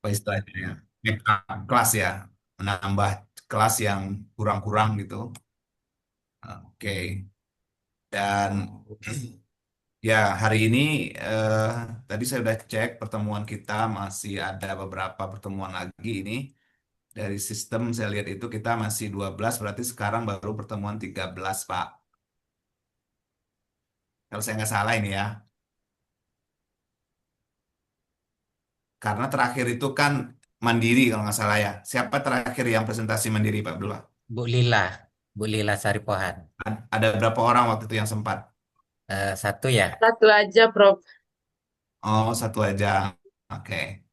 apa istilahnya ya, backup kelas ya, menambah kelas yang kurang-kurang gitu. Oke, dan ya hari ini eh, tadi saya udah cek pertemuan kita masih ada beberapa pertemuan lagi ini. Dari sistem saya lihat itu kita masih 12, berarti sekarang baru pertemuan 13 Pak. Kalau saya nggak salah ini ya. Karena terakhir itu kan Mandiri kalau nggak salah ya. Siapa terakhir yang presentasi Mandiri Pak Abdullah? Bu Lila, Bu Lila Saripohan. Ada berapa orang waktu itu yang sempat? Satu ya. Satu aja, Prof. Oh, satu aja. Oke.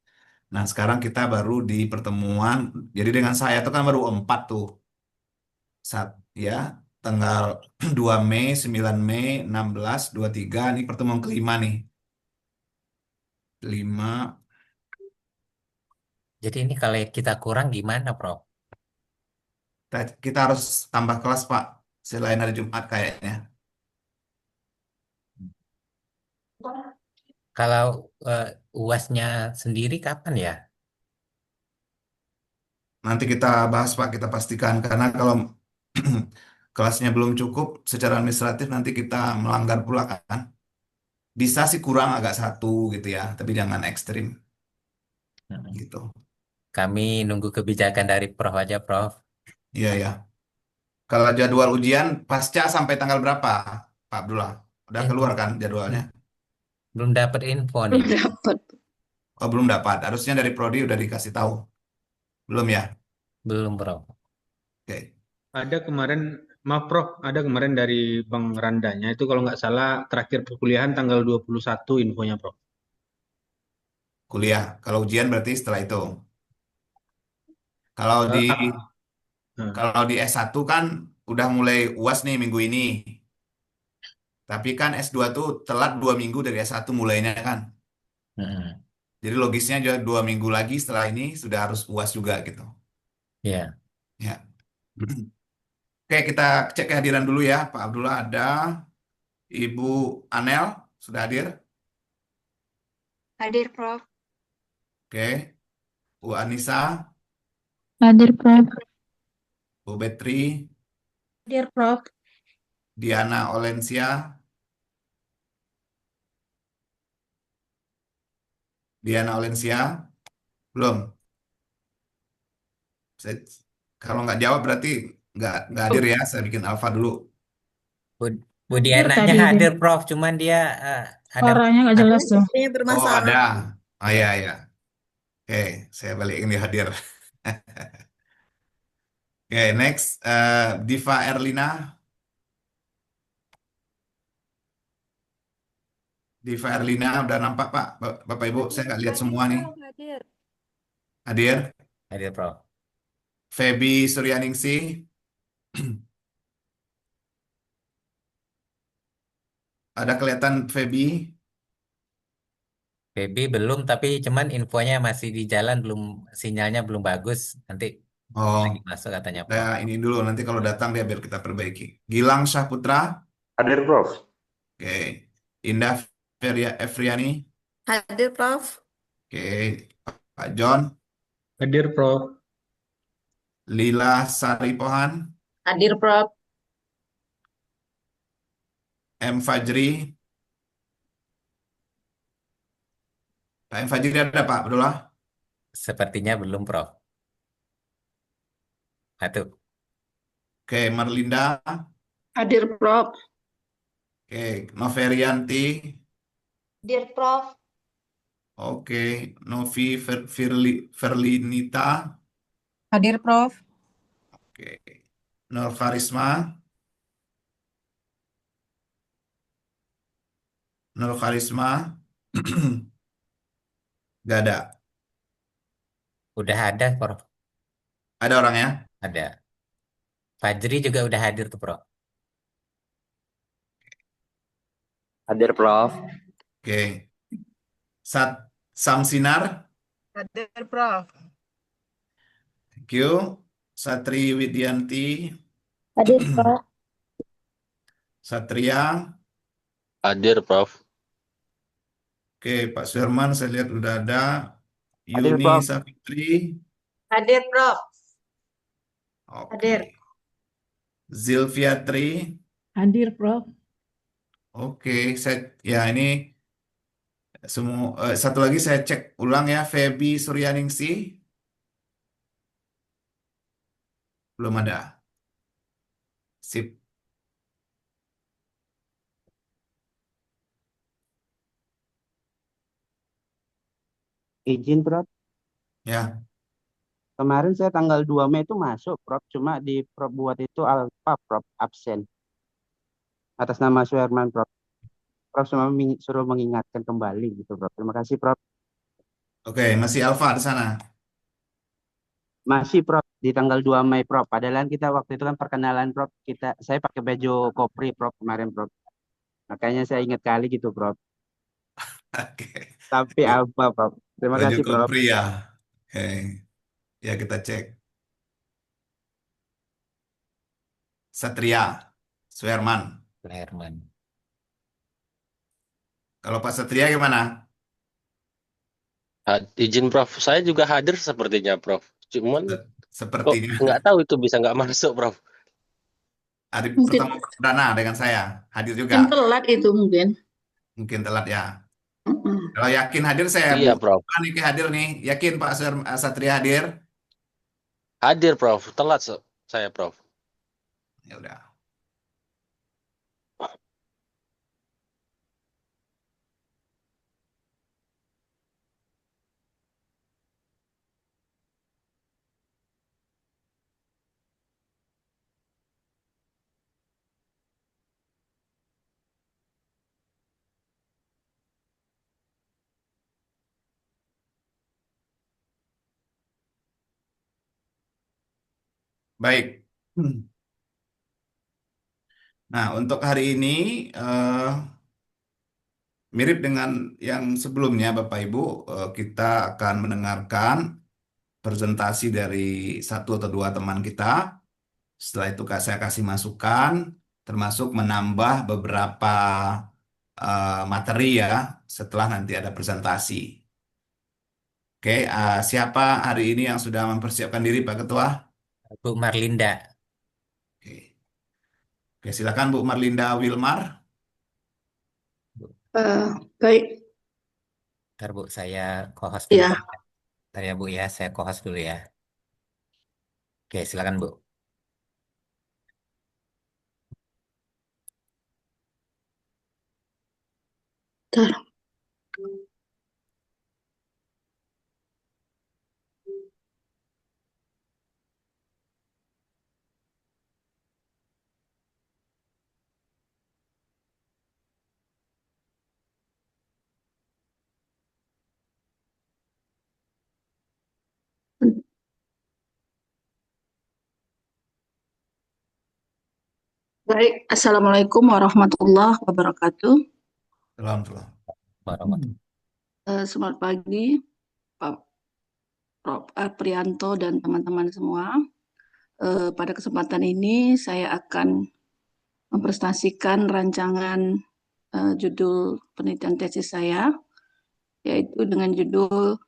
Nah, sekarang kita baru di pertemuan. Jadi dengan saya itu kan baru empat tuh. Ya, tanggal 2 Mei, 9 Mei, 16, 23. Ini pertemuan kelima nih. 5. Jadi ini kalau kita kurang gimana, Prof? Kita harus tambah kelas, Pak. Selain hari Jumat kayaknya. Kalau UASnya sendiri kapan ya? Nanti kita bahas, Pak. Kita pastikan. Karena kalau kelasnya belum cukup, secara administratif nanti kita melanggar pula kan. Bisa sih kurang agak satu gitu ya. Tapi jangan ekstrim Mm-mm. gitu. Kami nunggu kebijakan dari Prof aja, Prof. Iya, ya. Kalau jadwal ujian, pasca sampai tanggal berapa, Pak Abdullah? Udah keluar Info kan jadwalnya? belum dapat info nih. Belum dapat. Oh, belum dapat. Harusnya dari Prodi udah dikasih tahu. Belum ya? Belum, Prof. Oke. Ada kemarin, maaf Prof, ada kemarin dari Bang Randanya itu kalau nggak salah terakhir perkuliahan tanggal 21 infonya Prof. Kuliah. Kalau ujian berarti setelah itu. Kalau di Eh, ap- eh, kalau di S1 kan udah mulai UAS nih minggu ini. Tapi kan S2 tuh telat 2 minggu dari S1 mulainya kan. Mm-mm. Jadi logisnya juga 2 minggu lagi setelah ini sudah harus UAS juga gitu. Ya, Ya. Oke, kita cek kehadiran dulu ya. Pak Abdullah ada. Ibu Anel sudah hadir. Hadir, Prof. Oke. Bu Anissa, Hadir, Prof. Bu Betri, Hadir, Prof. Diana Olensia, Diana Olensia, belum. Saya- Kalau nggak jawab berarti nggak hadir ya. Saya bikin alfa dulu. Bu, Bu Hadir Diananya tadi dia. hadir, Prof. Cuman dia ada Suaranya nggak masalah. jelas tuh. Sepertinya Oh, ada. bermasalah. Oh, Ya, ya, ya. Oke, saya balik ini hadir. Oke, next. Diva Erlina. Diva Erlina udah nampak Pak? Bapak Ibu, saya Hadir, nggak lihat hadir, semua nih. Prof. Hadir. Hadir. hadir, Prof. Feby Suryaningsih. Ada kelihatan Feby. Baby belum, tapi cuman infonya masih di jalan, belum sinyalnya belum bagus. Nanti lagi Oh, masuk katanya, saya Prof. ini dulu. Nanti kalau datang dia biar kita perbaiki. Gilang Syahputra. Hadir, Prof. Oke. Indah Efriani. Hadir, Prof. Oke. Pak John. hadir Prof. Lila Saripohan. Hadir, Prof. M. Fajri. Pak M. Fajri ada Pak Abdullah. Sepertinya belum, Prof. Satu. Oke. Marlinda. Hadir, Prof. Oke. Noverianti. Hadir, Prof. Oke. Novi Verlinita. Hadir, Prof. Oke. Nur Karisma. Nur Karisma. Gak ada. Udah ada, Prof. Ada orangnya? Ada. Fajri juga udah hadir tuh, Prof. Hadir, Prof. Oke. Samsinar. Hadir, Prof. Thank you. Satri Widyanti. Hadir, Prof. Satria. Hadir, Prof. Oke, Pak Suherman saya lihat udah ada. Hadir, Yuni Prof. Safitri. Hadir, Prof. Oke. Hadir. Zilviatri. Hadir, Prof. Oke, ya ini semua satu lagi saya cek ulang ya, Feby Suryaningsi belum ada. Sip. Izin, Prof. Ya, Kemarin saya tanggal 2 Mei itu masuk, Prof. Cuma di Prof buat itu alfa, Prof. Absen. Atas nama Suherman, Prof. Prof. Cuma suruh mengingatkan kembali gitu, Prof. Terima kasih, Prof. oke, masih Alfa di sana. Masih, Prof. Di tanggal 2 Mei, Prof. Padahal kita waktu itu kan perkenalan, Prof. Saya pakai baju kopri, Prof. Kemarin, Prof. Makanya saya ingat kali gitu, Prof. Oke, Tapi alfa, Prof. Terima baju kasih, Prof. kopri ya. Oke, ya kita cek. Satria, Suherman. Herman. Kalau Pak Satria gimana? Izin Prof, saya juga hadir sepertinya Prof. Cuman kok Sepertinya nggak tahu itu bisa nggak masuk Prof. hari Mungkin pertama perdana dengan saya hadir juga. mungkin telat itu mungkin. Mungkin telat ya. Mm-mm. Kalau yakin hadir saya Iya Prof. buka nih hadir nih. Yakin Pak Satria hadir? Hadir Prof. Telat saya Prof. Ya udah. Baik. Nah, untuk hari ini mirip dengan yang sebelumnya, Bapak Ibu, kita akan mendengarkan presentasi dari satu atau dua teman kita. Setelah itu saya kasih masukan, termasuk menambah beberapa materi ya, setelah nanti ada presentasi. Oke, siapa hari ini yang sudah mempersiapkan diri, Pak Ketua? Bu Marlinda. Oke, oke silakan Bu Marlinda Wilmar. Baik, Ntar Bu, saya co-host dulu. ya. Ntar ya Bu ya, saya co-host dulu ya. Oke, silakan Bu. Bentar. Baik, Assalamualaikum warahmatullahi wabarakatuh. Salam, salam. Warahmatullahi. Selamat pagi, Pak Prof. Aprianto dan teman-teman semua. Pada kesempatan ini saya akan mempresentasikan rancangan judul penelitian tesis saya, yaitu dengan judul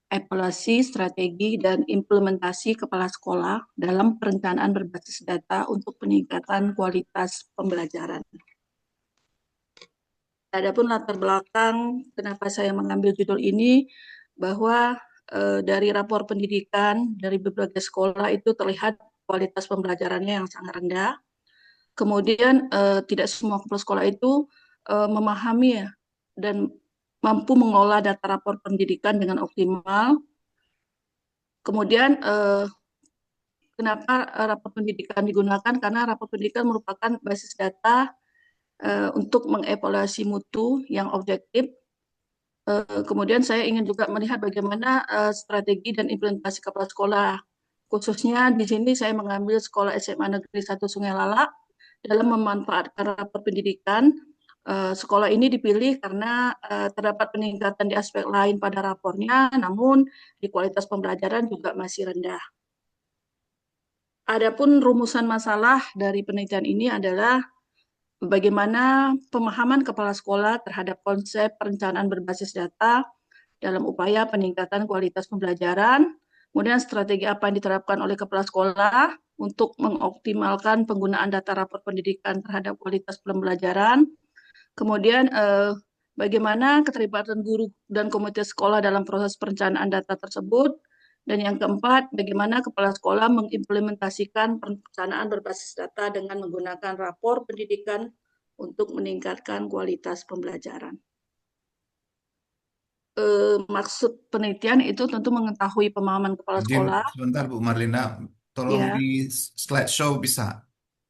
Evaluasi Strategi dan Implementasi Kepala Sekolah dalam Perencanaan Berbasis Data untuk Peningkatan Kualitas Pembelajaran. Adapun latar belakang kenapa saya mengambil judul ini, bahwa dari rapor pendidikan dari berbagai sekolah itu terlihat kualitas pembelajarannya yang sangat rendah. Kemudian tidak semua kepala sekolah itu memahami ya, dan mampu mengolah data rapor pendidikan dengan optimal. Kemudian kenapa rapor pendidikan digunakan? Karena rapor pendidikan merupakan basis data untuk mengevaluasi mutu yang objektif. Kemudian saya ingin juga melihat bagaimana strategi dan implementasi kepala sekolah. Khususnya di sini saya mengambil sekolah SMA Negeri 1 Sungai Lala dalam memanfaatkan rapor pendidikan. Sekolah ini dipilih karena terdapat peningkatan di aspek lain pada rapornya, namun di kualitas pembelajaran juga masih rendah. Adapun rumusan masalah dari penelitian ini adalah bagaimana pemahaman kepala sekolah terhadap konsep perencanaan berbasis data dalam upaya peningkatan kualitas pembelajaran. Kemudian strategi apa yang diterapkan oleh kepala sekolah untuk mengoptimalkan penggunaan data rapor pendidikan terhadap kualitas pembelajaran. Kemudian bagaimana keterlibatan guru dan komunitas sekolah dalam proses perencanaan data tersebut. Dan yang keempat, bagaimana kepala sekolah mengimplementasikan perencanaan berbasis data dengan menggunakan rapor pendidikan untuk meningkatkan kualitas pembelajaran. Maksud penelitian itu tentu mengetahui pemahaman kepala Izin sekolah. sebentar Bu Marlina, tolong Ya. di slideshow bisa.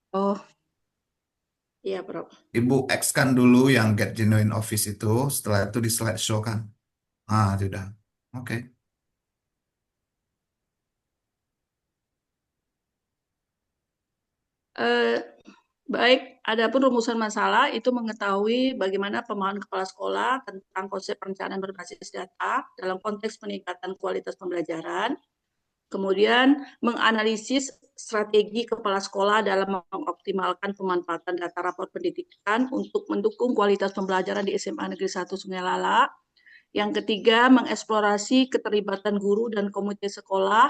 Oh, iya, Prof. Ibu X-kan dulu yang Get Genuine Office itu, setelah itu di slideshow kan. Ah, sudah. Oke. Baik, adapun rumusan masalah itu mengetahui bagaimana pemahaman kepala sekolah tentang konsep perencanaan berbasis data dalam konteks peningkatan kualitas pembelajaran. Kemudian menganalisis strategi kepala sekolah dalam mengoptimalkan pemanfaatan data rapor pendidikan untuk mendukung kualitas pembelajaran di SMA Negeri 1 Sungai Lala. Yang ketiga, mengeksplorasi keterlibatan guru dan komunitas sekolah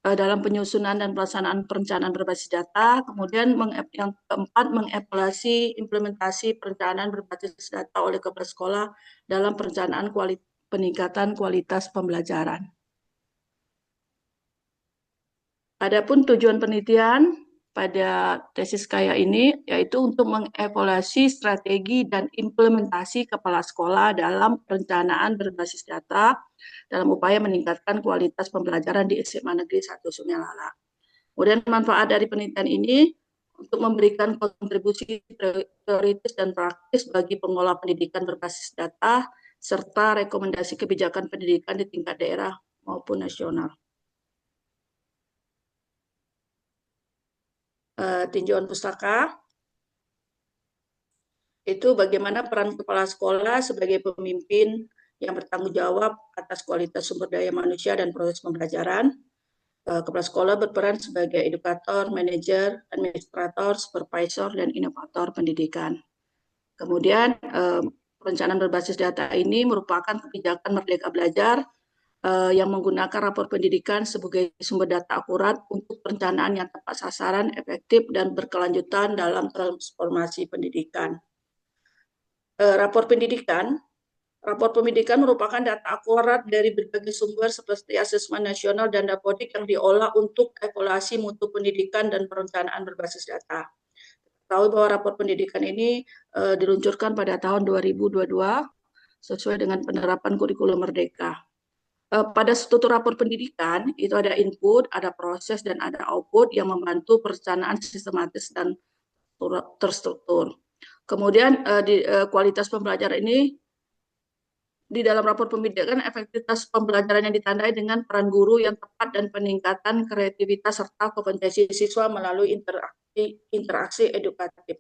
dalam penyusunan dan pelaksanaan perencanaan berbasis data. Kemudian yang keempat, mengevaluasi implementasi perencanaan berbasis data oleh kepala sekolah dalam perencanaan peningkatan kualitas pembelajaran. Adapun tujuan penelitian pada tesis saya ini yaitu untuk mengevaluasi strategi dan implementasi kepala sekolah dalam perencanaan berbasis data dalam upaya meningkatkan kualitas pembelajaran di SMA Negeri 1 Sungai Lala. Kemudian manfaat dari penelitian ini untuk memberikan kontribusi teoritis dan praktis bagi pengelola pendidikan berbasis data serta rekomendasi kebijakan pendidikan di tingkat daerah maupun nasional. Tinjauan pustaka itu bagaimana peran kepala sekolah sebagai pemimpin yang bertanggung jawab atas kualitas sumber daya manusia dan proses pembelajaran. Kepala sekolah berperan sebagai edukator, manajer, administrator, supervisor, dan inovator pendidikan. Kemudian perencanaan berbasis data ini merupakan kebijakan Merdeka Belajar yang menggunakan rapor pendidikan sebagai sumber data akurat untuk perencanaan yang tepat sasaran, efektif, dan berkelanjutan dalam transformasi pendidikan. Rapor pendidikan merupakan data akurat dari berbagai sumber seperti asesmen nasional dan Dapodik yang diolah untuk evaluasi mutu pendidikan dan perencanaan berbasis data. Tahu bahwa rapor pendidikan ini diluncurkan pada tahun 2022 sesuai dengan penerapan kurikulum Merdeka. Pada struktur rapor pendidikan itu ada input, ada proses, dan ada output yang membantu perencanaan sistematis dan terstruktur. Kemudian kualitas pembelajaran ini di dalam rapor pendidikan, efektivitas pembelajaran yang ditandai dengan peran guru yang tepat dan peningkatan kreativitas serta kompetensi siswa melalui interaksi edukatif.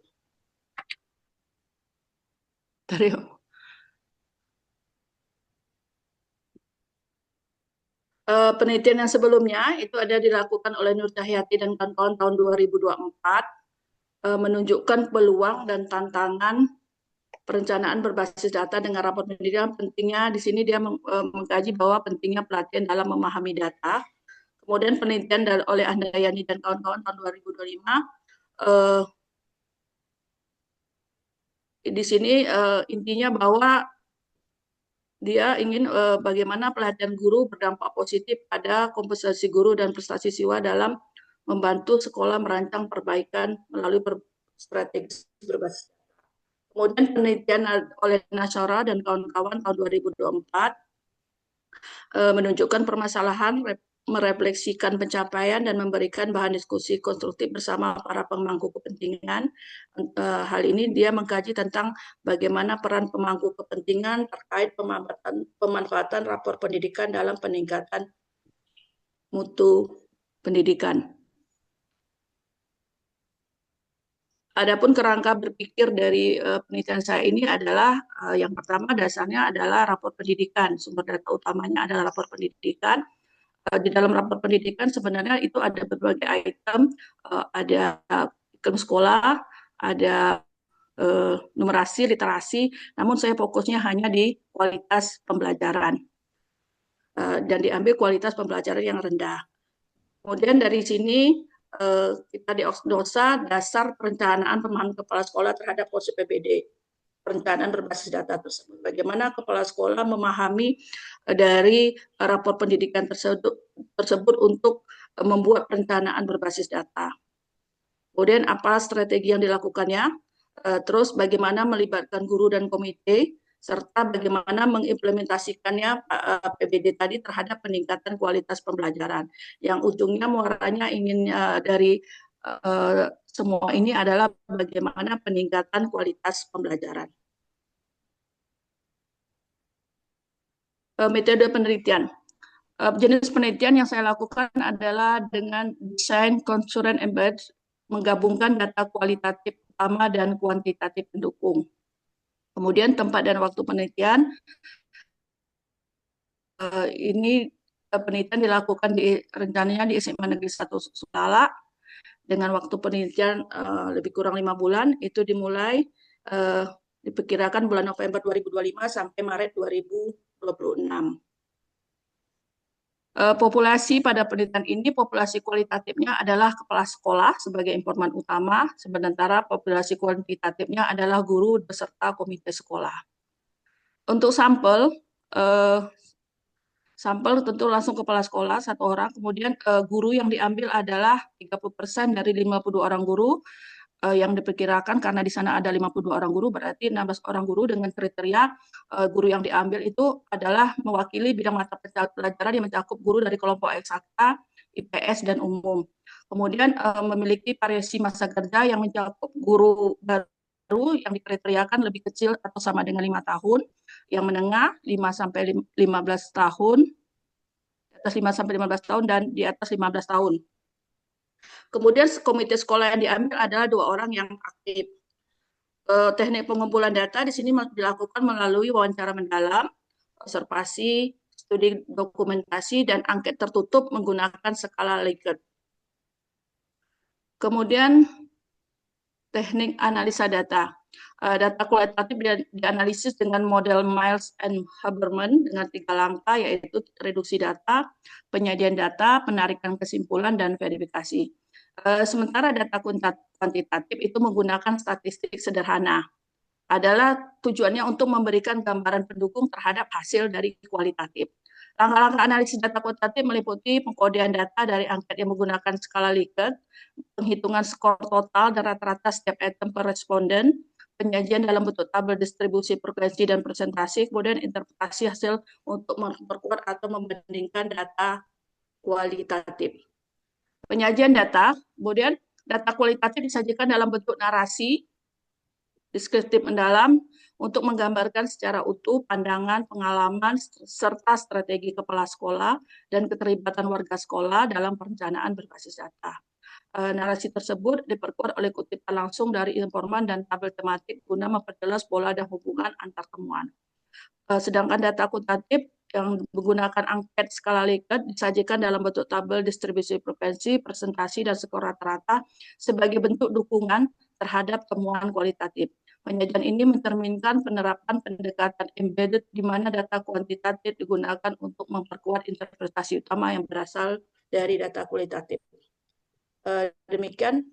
Penelitian yang sebelumnya itu ada dilakukan oleh Nur Cahyati dan kawan-kawan tahun 2024 menunjukkan peluang dan tantangan perencanaan berbasis data dengan rapor pendidikan. Pentingnya di sini dia mengkaji bahwa pentingnya pelatihan dalam memahami data. Kemudian penelitian oleh Andayani dan kawan-kawan tahun 2025 di sini intinya bahwa dia ingin bagaimana pelatihan guru berdampak positif pada kompetensi guru dan prestasi siswa dalam membantu sekolah merancang perbaikan melalui strategi berbasis. Kemudian penelitian oleh Nasyara dan kawan-kawan tahun 2024 menunjukkan permasalahan, merefleksikan pencapaian, dan memberikan bahan diskusi konstruktif bersama para pemangku kepentingan. Hal ini dia mengkaji tentang bagaimana peran pemangku kepentingan terkait pemanfaatan rapor pendidikan dalam peningkatan mutu pendidikan. Adapun kerangka berpikir dari penelitian saya ini adalah yang pertama dasarnya adalah rapor pendidikan. Sumber data utamanya adalah rapor pendidikan. Di dalam rapor pendidikan sebenarnya itu ada berbagai item, ada item sekolah, ada numerasi, literasi, namun saya fokusnya hanya di kualitas pembelajaran. dan diambil kualitas pembelajaran yang rendah. Kemudian dari sini kita diagnosa dasar perencanaan pemahaman kepala sekolah terhadap konsep PBD, perencanaan berbasis data tersebut. Bagaimana kepala sekolah memahami dari rapor pendidikan tersebut untuk membuat perencanaan berbasis data. Kemudian apa strategi yang dilakukannya, terus bagaimana melibatkan guru dan komite, serta bagaimana mengimplementasikannya PBD tadi terhadap peningkatan kualitas pembelajaran. Yang ujungnya muaranya ingin dari semua ini adalah bagaimana peningkatan kualitas pembelajaran. Metode penelitian. Jenis penelitian yang saya lakukan adalah dengan desain concurrent embed, menggabungkan data kualitatif utama dan kuantitatif pendukung. Kemudian tempat dan waktu penelitian, ini penelitian dilakukan rencananya di SMA Negeri 1 Sukala, dengan waktu penelitian lebih kurang 5 bulan, itu dimulai diperkirakan bulan November 2025 sampai Maret 2026. Populasi pada penelitian ini, populasi kualitatifnya adalah kepala sekolah sebagai informan utama, sementara populasi kuantitatifnya adalah guru beserta komite sekolah. Untuk sampel tentu langsung kepala sekolah 1 orang, kemudian guru yang diambil adalah 30% dari 52 orang guru, yang diperkirakan karena di sana ada 52 orang guru, berarti 16 orang guru dengan kriteria guru yang diambil itu adalah mewakili bidang mata pelajaran yang mencakup guru dari kelompok eksakta, IPS, dan umum. Kemudian memiliki variasi masa kerja yang mencakup guru baru yang dikriteriakan lebih kecil atau sama dengan 5 tahun, yang menengah 5-15 tahun, di atas 5-15 tahun, dan di atas 15 tahun. Kemudian komite sekolah yang diambil adalah 2 orang yang aktif. Teknik pengumpulan data di sini dilakukan melalui wawancara mendalam, observasi, studi dokumentasi, dan angket tertutup menggunakan skala Likert. Kemudian teknik analisa data. Data kualitatif dianalisis dengan model Miles and Haberman dengan 3 langkah, yaitu reduksi data, penyajian data, penarikan kesimpulan, dan verifikasi. Sementara data kuantitatif itu menggunakan statistik sederhana. Adalah tujuannya untuk memberikan gambaran pendukung terhadap hasil dari kualitatif. Langkah-langkah analisis data kuantitatif meliputi pengkodean data dari angket yang menggunakan skala Likert, penghitungan skor total dan rata-rata setiap item per responden, penyajian dalam bentuk tabel distribusi frekuensi dan presentasi, kemudian interpretasi hasil untuk memperkuat atau membandingkan data kualitatif. Penyajian data, kemudian data kualitatif disajikan dalam bentuk narasi, deskriptif mendalam, untuk menggambarkan secara utuh pandangan, pengalaman, serta strategi kepala sekolah dan keterlibatan warga sekolah dalam perencanaan berbasis data. Narasi tersebut diperkuat oleh kutipan langsung dari informan dan tabel tematik guna memperjelas pola dan hubungan antar temuan. Sedangkan data kuantitatif yang menggunakan angket skala Likert disajikan dalam bentuk tabel distribusi frekuensi, presentasi, dan skor rata-rata sebagai bentuk dukungan terhadap temuan kualitatif. Penyajian ini mencerminkan penerapan pendekatan embedded di mana data kuantitatif digunakan untuk memperkuat interpretasi utama yang berasal dari data kualitatif. Demikian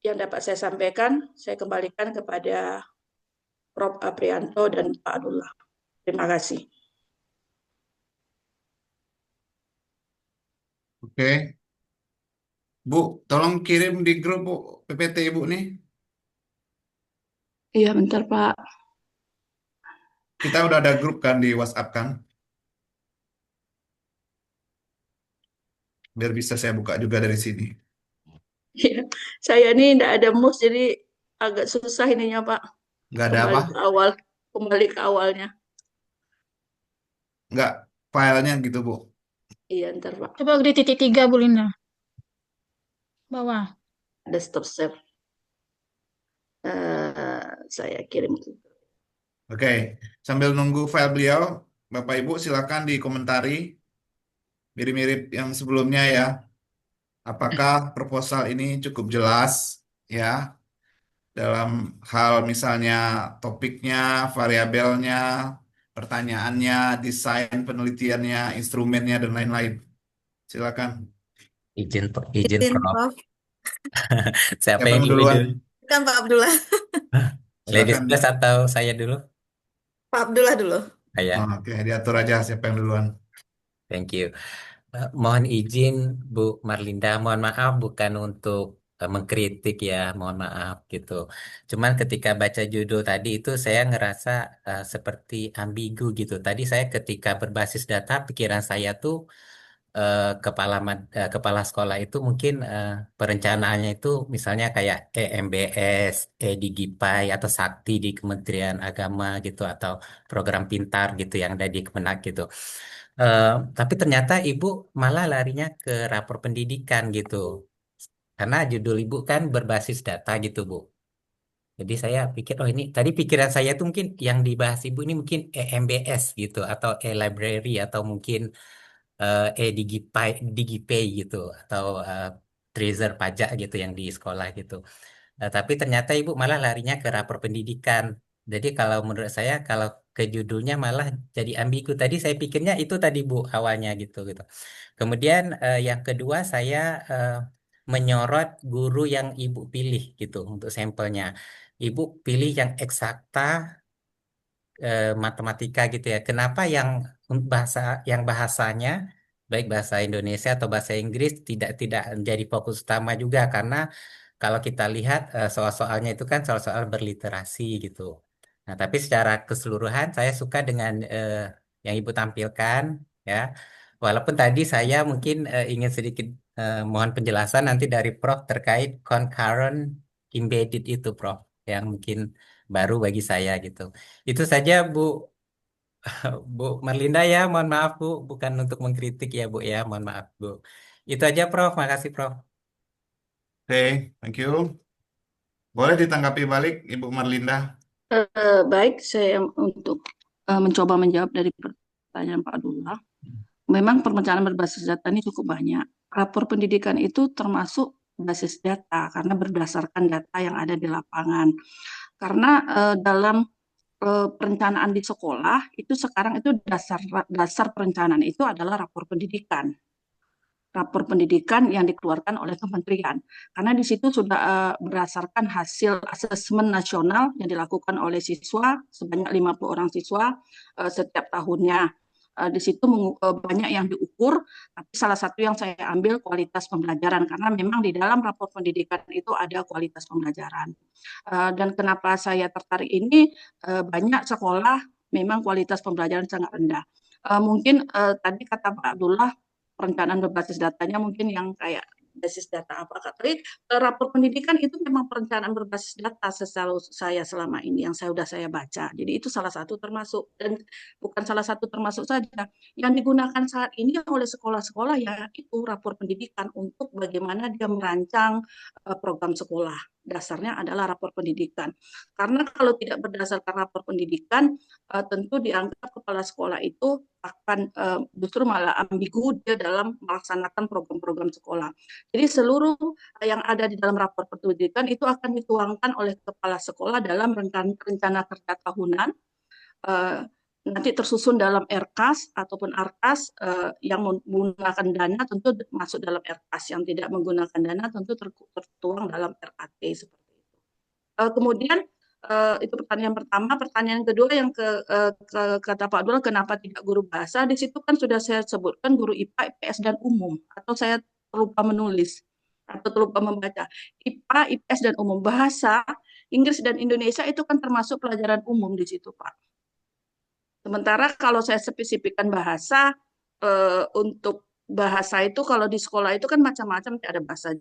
yang dapat saya sampaikan. Saya kembalikan kepada Prof. Aprianto dan Pak Abdullah. Terima kasih. Oke. Bu, tolong kirim di grup Bu, PPT Ibu nih. Iya, bentar Pak. Kita udah ada grup kan di WhatsApp kan? Biar bisa saya buka juga dari sini. Iya, saya ini tidak ada mouse, jadi agak susah ininya Pak. Nggak ada apa? Kembali ke awalnya. Nggak filenya gitu Bu. Iya, ntar Pak. Coba di titik 3, Bu Linda. Bawah. Ada stop share. Saya kirim. Oke, sambil nunggu file beliau, Bapak Ibu silakan dikomentari mirip-mirip yang sebelumnya ya. Apakah proposal ini cukup jelas ya dalam hal misalnya topiknya, variabelnya, pertanyaannya, desain penelitiannya, instrumennya, dan lain-lain. Silakan. Izin Izin, Prof. Prof. Siapa Siapa yang yang ingin duluan? dulu? Kan Pak Abdullah. Ladies Silakan. first atau saya dulu? Pak Abdullah dulu. Ya, Oke, diatur aja siapa yang duluan. thank you. Mohon izin Bu Marlinda, mohon maaf bukan untuk mengkritik ya, mohon maaf gitu. Cuman ketika baca judul tadi itu saya ngerasa seperti ambigu gitu. Tadi saya ketika berbasis data, pikiran saya tuh kepala sekolah itu mungkin perencanaannya itu misalnya kayak EMBS, Digipai atau Sakti di Kementerian Agama gitu atau program Pintar gitu yang ada di Kemenak gitu. Eh, tapi ternyata ibu malah larinya ke rapor pendidikan gitu. Karena judul ibu kan berbasis data gitu, Bu. Jadi saya pikir, oh ini tadi pikiran saya tuh mungkin yang dibahas ibu ini mungkin EMBS gitu atau e-library atau mungkin e-digipay digipay gitu atau tracer pajak gitu yang di sekolah gitu. Tapi ternyata ibu malah larinya ke rapor pendidikan. Jadi kalau menurut saya kalau ke judulnya malah jadi ambigu. Tadi saya pikirnya itu tadi Bu awalnya gitu gitu. Kemudian yang kedua saya eh, menyorot guru yang ibu pilih gitu untuk sampelnya. Ibu pilih yang eksakta matematika gitu ya. Kenapa yang bahasanya baik bahasa Indonesia atau bahasa Inggris tidak menjadi fokus utama juga karena kalau kita lihat soal-soalnya itu kan soal-soal berliterasi gitu. Nah, tapi secara keseluruhan saya suka dengan yang Ibu tampilkan ya. Walaupun tadi saya mungkin ingin sedikit mohon penjelasan nanti dari Prof terkait concurrent embedded itu Prof yang mungkin baru bagi saya gitu. Itu saja Bu Bu Marlinda ya, mohon maaf Bu, bukan untuk mengkritik ya Bu ya, mohon maaf Bu. Itu aja Prof, makasih Prof. Oke, thank you. Boleh ditanggapi balik, Ibu Marlinda? Baik, saya untuk mencoba menjawab dari pertanyaan Pak Abdullah. Memang perencanaan berbasis data ini cukup banyak. Rapor pendidikan itu termasuk basis data karena berdasarkan data yang ada di lapangan. Karena dalam perencanaan di sekolah itu sekarang itu dasar perencanaan itu adalah rapor pendidikan yang dikeluarkan oleh kementerian. Karena di situ sudah berdasarkan hasil asesmen nasional yang dilakukan oleh siswa sebanyak 50 orang siswa setiap tahunnya. Di situ banyak yang diukur, tapi salah satu yang saya ambil kualitas pembelajaran karena memang di dalam rapor pendidikan itu ada kualitas pembelajaran. Dan kenapa saya tertarik ini banyak sekolah memang kualitas pembelajaran sangat rendah. Mungkin tadi kata Pak Abdullah perencanaan berbasis datanya mungkin yang kayak basis data apa, tapi rapor pendidikan itu memang perencanaan berbasis data selalu saya selama ini yang saya baca. Jadi itu salah satu termasuk, dan bukan salah satu termasuk saja yang digunakan saat ini oleh sekolah-sekolah ya itu rapor pendidikan untuk bagaimana dia merancang program sekolah. Dasarnya adalah rapor pendidikan. Karena kalau tidak berdasarkan rapor pendidikan, tentu dianggap kepala sekolah itu akan justru malah ambigu dia dalam melaksanakan program-program sekolah. Jadi seluruh yang ada di dalam rapor pendidikan itu akan dituangkan oleh kepala sekolah dalam rencana kerja tahunan, nanti tersusun dalam RKAS ataupun ARKAS, yang menggunakan dana tentu masuk dalam RKAS, yang tidak menggunakan dana tentu tertuang dalam RAT seperti itu. Kemudian itu pertanyaan pertama. Pertanyaan kedua yang kata Pak Abdullah, kenapa tidak guru bahasa? Di situ kan sudah saya sebutkan guru IPA, IPS, dan umum. Atau saya terlupa menulis atau terlupa membaca. IPA, IPS, dan umum. Bahasa Inggris dan Indonesia itu kan termasuk pelajaran umum di situ, Pak. Sementara kalau saya spesifikkan bahasa, untuk bahasa itu kalau di sekolah itu kan macam-macam, ada bahasa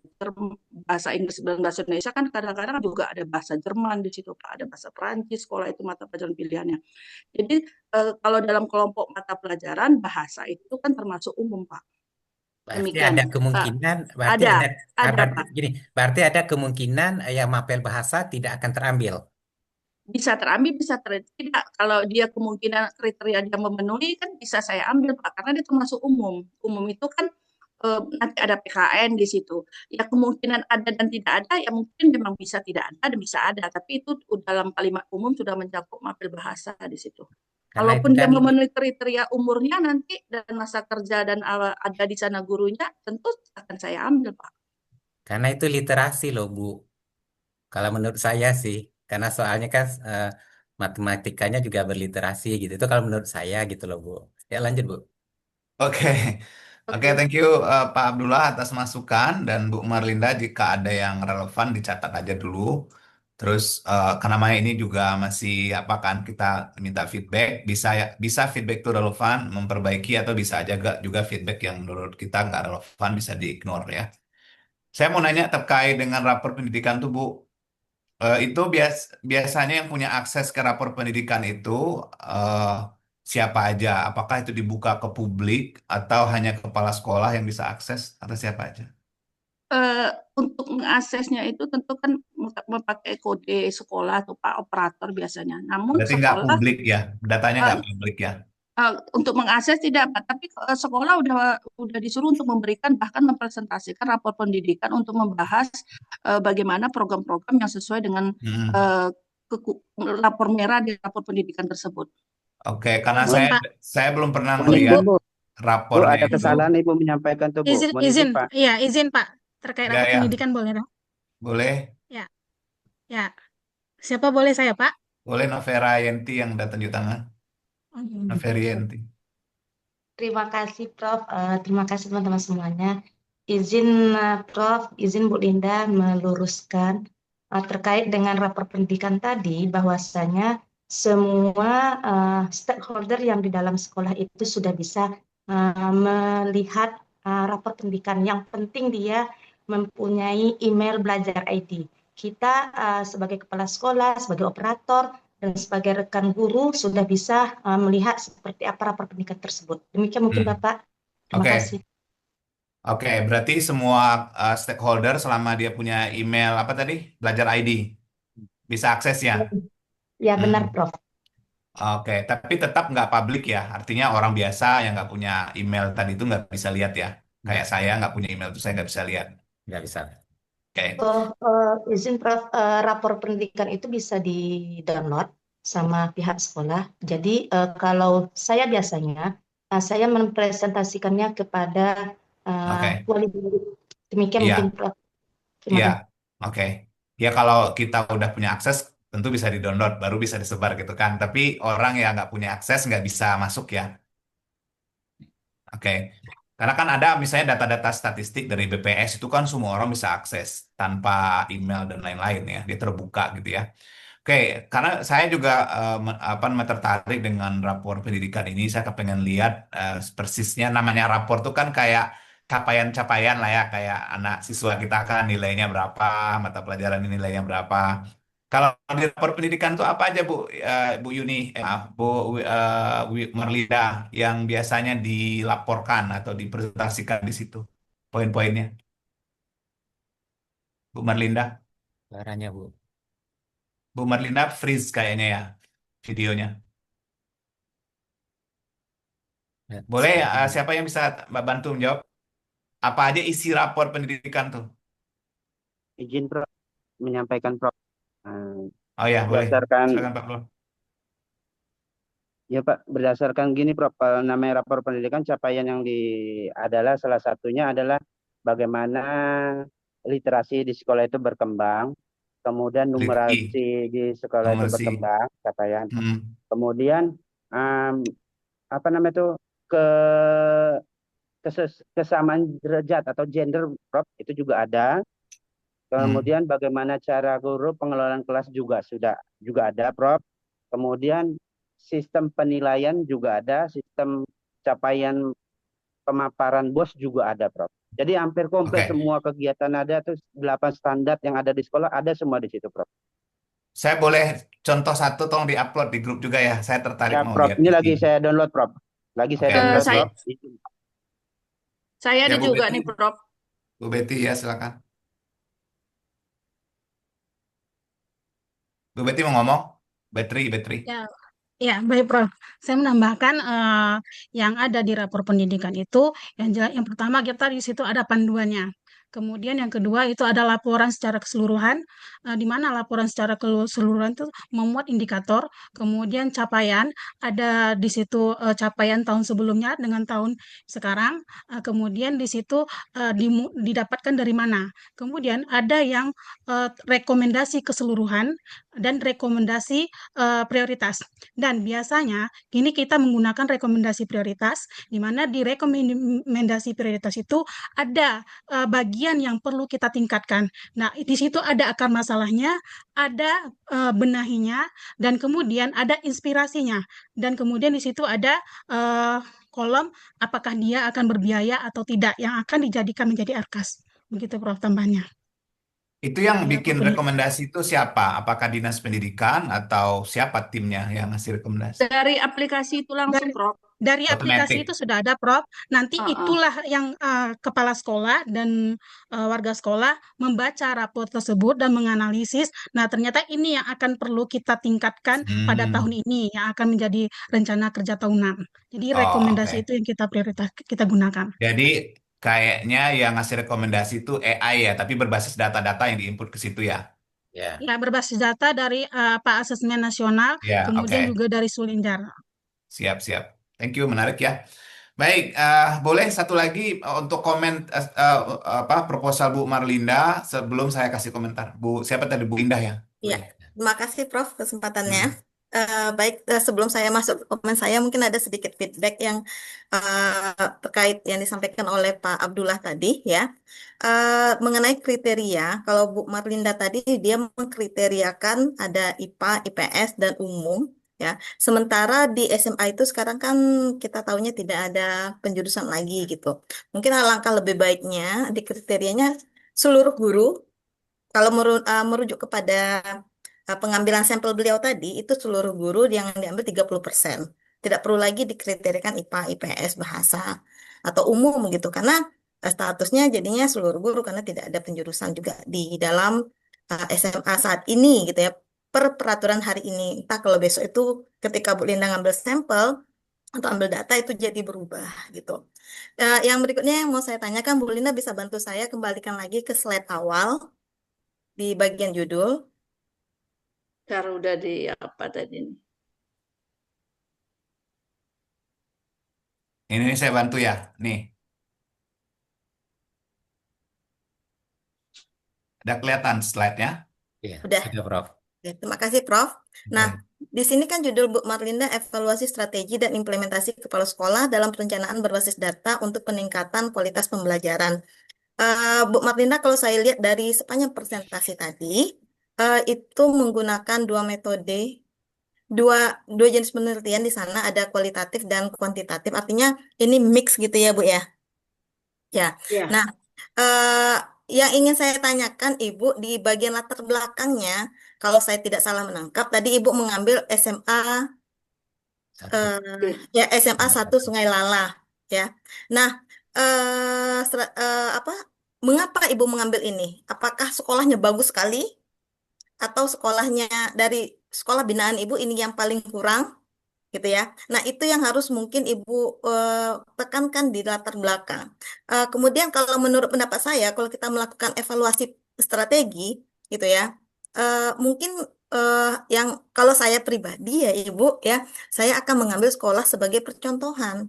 Inggris dan bahasa Indonesia, kan kadang-kadang juga ada bahasa Jerman di situ, Pak, ada bahasa Perancis, sekolah itu mata pelajaran pilihannya. Jadi kalau dalam kelompok mata pelajaran bahasa itu kan termasuk umum, Pak. Berarti Demikian. ada kemungkinan, berarti ada kemungkinan yang mapel bahasa tidak akan terambil. Bisa terambil, bisa tidak. Kalau dia kemungkinan kriteria dia memenuhi kan bisa saya ambil, Pak, karena dia termasuk umum. Umum itu kan nanti ada PKN di situ. Ya kemungkinan ada dan tidak ada, ya mungkin memang bisa tidak ada dan bisa ada. Tapi itu dalam kalimat umum sudah mencakup mapel bahasa di situ. Karena itu Kalaupun dia kan memenuhi kriteria umurnya nanti dan masa kerja dan ada di sana gurunya, tentu akan saya ambil, Pak. karena itu literasi loh, Bu. Kalau menurut saya sih, karena soalnya kan matematikanya juga berliterasi gitu. Itu kalau menurut saya gitu loh, Bu. Ya lanjut, Bu. Oke, Oke, Oke. thank you Pak Abdullah atas masukan dan Bu Marlinda jika ada yang relevan dicatat aja dulu. Terus karena Maya ini juga masih apa kan kita minta feedback, bisa feedback itu relevan, memperbaiki atau bisa aja juga feedback yang menurut kita nggak relevan bisa di-ignore ya. Saya mau nanya terkait dengan rapor pendidikan tuh Bu. Itu biasanya yang punya akses ke rapor pendidikan itu eh, siapa aja? Apakah itu dibuka ke publik atau hanya kepala sekolah yang bisa akses atau siapa aja? Eh, untuk mengaksesnya itu tentu kan memakai kode sekolah atau Pak operator biasanya. Namun Berarti nggak sekolah publik ya, datanya eh, nggak publik ya. untuk mengakses tidak, Pak, tapi sekolah udah disuruh untuk memberikan bahkan mempresentasikan rapor pendidikan untuk membahas bagaimana program-program yang sesuai dengan Hmm. eh, lapor merah di rapor pendidikan tersebut. Oke, karena Mohon, Izin, Pak. saya belum pernah mohon Ibu, ngelihat izin Bu. Bu, rapornya ada itu. kesalahan Ibu menyampaikan tuh Bu. izin, Mohon izin izin, Pak. iya, izin, Pak. Terkait Ya rapor ya, pendidikan boleh dong? boleh, Ya, ya. Siapa boleh saya, Pak? boleh Novera Yenti yang udah tunjuk tangan. Novera Yenti. Terima kasih Prof. Terima kasih teman-teman semuanya. Izin Prof, izin Bu Linda meluruskan terkait dengan rapor pendidikan tadi bahwasanya semua stakeholder yang di dalam sekolah itu sudah bisa melihat rapor pendidikan. Yang penting dia mempunyai email belajar ID. Kita sebagai kepala sekolah, sebagai operator, dan sebagai rekan guru sudah bisa melihat seperti apa rapor pendidikan tersebut. Demikian mungkin Hmm. Bapak. Terima Oke, kasih. Oke, berarti semua stakeholder selama dia punya email apa tadi? Belajar ID bisa akses ya. Ya benar Hmm. Prof. Oke, tapi tetap nggak publik ya. Artinya orang biasa yang nggak punya email tadi itu nggak bisa lihat ya. Kayak Nggak, saya nggak punya email itu saya nggak bisa lihat. nggak bisa. Oke, Izin Prof, rapor pendidikan itu bisa di-download sama pihak sekolah. Jadi kalau saya biasanya, saya mempresentasikannya kepada oke, wali murid. Demikian mungkin iya, Prof. Terima iya, kasih. oke. Ya kalau kita udah punya akses tentu bisa di-download, baru bisa disebar gitu kan. Tapi orang yang nggak punya akses nggak bisa masuk ya. Oke, karena kan ada misalnya data-data statistik dari BPS itu kan semua orang bisa akses tanpa email dan lain-lain ya, dia terbuka gitu ya. Oke, karena saya juga tertarik dengan rapor pendidikan ini, saya kepengen lihat persisnya namanya rapor tuh kan kayak capaian-capaian lah ya, kayak anak siswa kita kan nilainya berapa, mata pelajaran ini nilainya berapa. Kalau di rapor pendidikan tuh apa aja Bu, Bu Yuni, maaf, Bu Marlida yang biasanya dilaporkan atau dipresentasikan di situ, poin-poinnya, Bu Marlinda. Suaranya, Bu. Bu Marlinda freeze kayaknya ya videonya. Ya, Boleh ya, sepertinya. siapa yang bisa Mbak bantu menjawab? Apa aja isi rapor pendidikan tuh? Izin Prof menyampaikan Prof. Eh, Oh ya, boleh. Berdasarkan Silakan Pak Bro. Ya Pak, berdasarkan gini Prof, namanya rapor pendidikan capaian yang adalah salah satunya adalah bagaimana literasi di sekolah itu berkembang, kemudian Literasi, numerasi di sekolah itu numerasi. berkembang, capaian. Hmm, Kemudian apa namanya itu ke kesamaan derajat atau gender Prof itu juga ada. hmm. Kemudian bagaimana cara guru pengelolaan kelas juga ada Prof. Kemudian sistem penilaian juga ada, sistem capaian pemaparan bos juga ada, Prof. Jadi hampir komplit Oke, semua kegiatan ada tuh 8 standar yang ada di sekolah ada semua di situ, Prof. saya boleh contoh satu tolong diupload di grup juga ya. Saya tertarik Ya, mau Prof. lihat Ini lagi isinya. saya download, Prof. Lagi saya Oke, download, Saya Prof. makasih. saya Ya ada Bu juga Betty, nih, Prof. Bu Betty ya silakan. Bu Betty mau ngomong? Battery. Ya, ya, baik, Prof. Saya menambahkan yang ada di rapor pendidikan itu, yang pertama kita di situ ada panduannya. Kemudian yang kedua itu ada laporan secara keseluruhan, di mana laporan secara keseluruhan itu memuat indikator, kemudian capaian, ada di situ capaian tahun sebelumnya dengan tahun sekarang, kemudian di situ didapatkan dari mana. Kemudian ada yang rekomendasi keseluruhan dan rekomendasi prioritas. Dan biasanya ini kita menggunakan rekomendasi prioritas, di mana di rekomendasi prioritas itu ada bagian yang perlu kita tingkatkan. Nah, di situ ada akar masalahnya, ada benahinya, dan kemudian ada inspirasinya. Dan kemudian di situ ada kolom apakah dia akan berbiaya atau tidak yang akan dijadikan menjadi ARKAS. Begitu Prof tambahnya. Itu yang Dari bikin rapor rekomendasi itu siapa? Apakah Dinas Pendidikan atau siapa timnya yang ngasih rekomendasi? Dari aplikasi itu langsung, Dari, Prof. dari aplikasi itu Otomatis. sudah ada, Prof. Nanti Ah, ah. itulah yang kepala sekolah dan warga sekolah membaca rapor tersebut dan menganalisis. Nah, ternyata ini yang akan perlu kita tingkatkan pada tahun Hmm. ini, yang akan menjadi rencana kerja tahunan. Jadi Oh, rekomendasi oke. itu yang kita prioritas kita gunakan. Jadi kayaknya yang ngasih rekomendasi itu AI ya, tapi berbasis data-data yang diinput ke situ ya. Ya. Ya, berbasis data dari Pak Asesmen Nasional, Ya, kemudian oke. juga dari Sulinjar. Siap-siap. Thank you, menarik ya. Baik, boleh satu lagi untuk komen apa proposal Bu Marlinda sebelum saya kasih komentar. Bu, siapa tadi Bu Indah ya? Iya, terima kasih Prof kesempatannya. Hmm. Baik, sebelum saya masuk ke komen saya, mungkin ada sedikit feedback yang terkait yang disampaikan oleh Pak Abdullah tadi ya. Mengenai kriteria, kalau Bu Marlinda tadi dia mengkriteriakan ada IPA, IPS, dan umum ya. Sementara di SMA itu sekarang kan kita tahunya tidak ada penjurusan lagi gitu. Mungkin alangkah lebih baiknya di kriterianya seluruh guru kalau merujuk kepada pengambilan sampel beliau tadi, itu seluruh guru yang diambil 30%. Tidak perlu lagi dikriteriakan IPA, IPS, bahasa, atau umum gitu. Karena statusnya jadinya seluruh guru, karena tidak ada penjurusan juga di dalam SMA saat ini gitu ya. Per peraturan hari ini. Entah kalau besok itu ketika Bu Linda ngambil sampel, atau ambil data itu jadi berubah gitu. Yang berikutnya yang mau saya tanyakan, Bu Linda bisa bantu saya kembalikan lagi ke slide awal di bagian judul. Karena udah di apa tadi nih? Ini saya bantu ya. Nih, ada kelihatan slide-nya? Iya, Udah. sudah, Prof. Oke, terima kasih, Prof. Nah, Oke. di sini kan judul Bu Marlinda evaluasi strategi dan implementasi kepala sekolah dalam perencanaan berbasis data untuk peningkatan kualitas pembelajaran. Bu Marlinda, kalau saya lihat dari sepanjang presentasi tadi, itu menggunakan dua metode, dua jenis penelitian di sana, ada kualitatif dan kuantitatif. Artinya ini mix gitu ya, Bu ya. Ya. Ya. Nah, eh, yang ingin saya tanyakan Ibu di bagian latar belakangnya, kalau saya tidak salah menangkap, tadi Ibu mengambil SMA Satu. ya SMA 1 Sungai Lala ya. Nah, apa mengapa Ibu mengambil ini? Apakah sekolahnya bagus sekali atau sekolahnya dari sekolah binaan Ibu ini yang paling kurang gitu ya. Nah, itu yang harus mungkin Ibu tekankan di latar belakang. Kemudian kalau menurut pendapat saya, kalau kita melakukan evaluasi strategi gitu ya, mungkin yang kalau saya pribadi ya Ibu ya, saya akan mengambil sekolah sebagai percontohan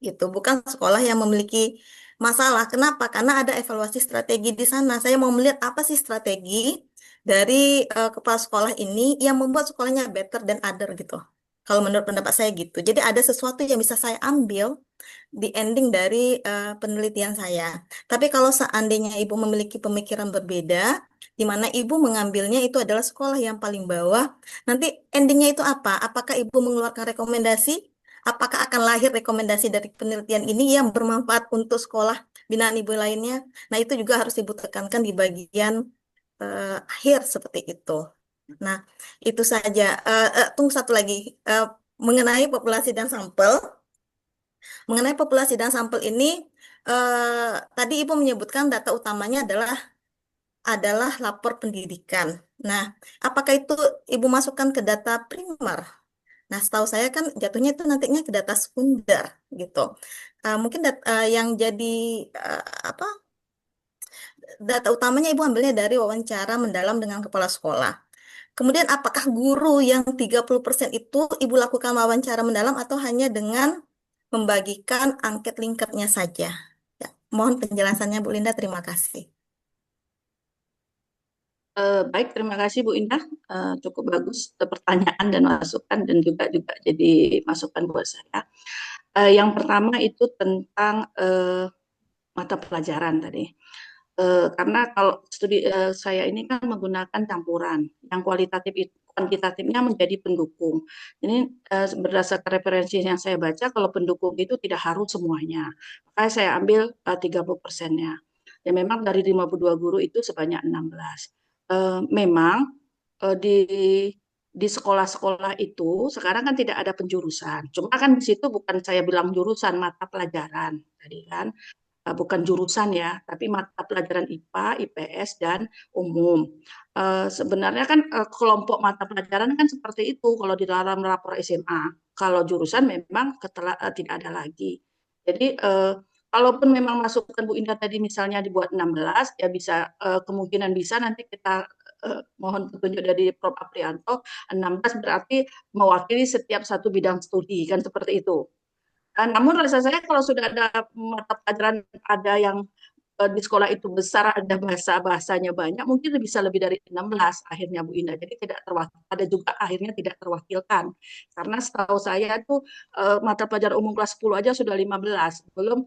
gitu, bukan sekolah yang memiliki masalah. Kenapa? Karena ada evaluasi strategi di sana. Saya mau melihat apa sih strategi dari kepala sekolah ini yang membuat sekolahnya better than other gitu. Kalau menurut pendapat saya gitu. Jadi ada sesuatu yang bisa saya ambil di ending dari penelitian saya. Tapi kalau seandainya ibu memiliki pemikiran berbeda, di mana ibu mengambilnya itu adalah sekolah yang paling bawah, nanti endingnya itu apa? Apakah ibu mengeluarkan rekomendasi? Apakah akan lahir rekomendasi dari penelitian ini yang bermanfaat untuk sekolah binaan ibu lainnya? Nah, itu juga harus ibu tekankan di bagian akhir seperti itu. Nah, itu saja. Tunggu satu lagi. Mengenai populasi dan sampel. Mengenai populasi dan sampel ini, tadi Ibu menyebutkan data utamanya adalah lapor pendidikan. Nah, apakah itu Ibu masukkan ke data primer? Nah, setahu saya kan jatuhnya itu nantinya ke data sekunder gitu. Mungkin yang jadi apa data utamanya Ibu ambilnya dari wawancara mendalam dengan kepala sekolah. Kemudian apakah guru yang 30% itu Ibu lakukan wawancara mendalam atau hanya dengan membagikan angket lingkatnya saja? Ya, mohon penjelasannya Bu Linda, terima kasih. Baik, terima kasih Bu Indah. Cukup bagus pertanyaan dan masukan dan juga jadi masukan buat saya. Yang pertama itu tentang mata pelajaran tadi. Karena kalau studi saya ini kan menggunakan campuran yang kualitatif itu kuantitatifnya menjadi pendukung. Ini berdasarkan referensi yang saya baca, kalau pendukung itu tidak harus semuanya. Makanya saya ambil 30%-nya. Ya memang dari 52 guru itu sebanyak 16. Memang di sekolah-sekolah itu sekarang kan tidak ada penjurusan. Cuma kan di situ bukan saya bilang jurusan mata pelajaran tadi kan. Bukan jurusan ya, tapi mata pelajaran IPA, IPS, dan umum. Sebenarnya kan kelompok mata pelajaran kan seperti itu kalau di dalam rapor SMA. Kalau jurusan memang tidak ada lagi. Jadi kalaupun memang masukan Bu Indah tadi misalnya dibuat 16, ya bisa kemungkinan bisa nanti kita mohon petunjuk dari Prof. Aprianto, 16 berarti mewakili setiap satu bidang studi, kan seperti itu. Namun rasa saya kalau sudah ada mata pelajaran ada yang di sekolah itu besar, ada bahasa-bahasanya banyak, mungkin bisa lebih dari 16 akhirnya Bu Indah. Jadi tidak terwakil, ada juga akhirnya tidak terwakilkan. Karena setahu saya itu mata pelajaran umum kelas 10 aja sudah 15, belum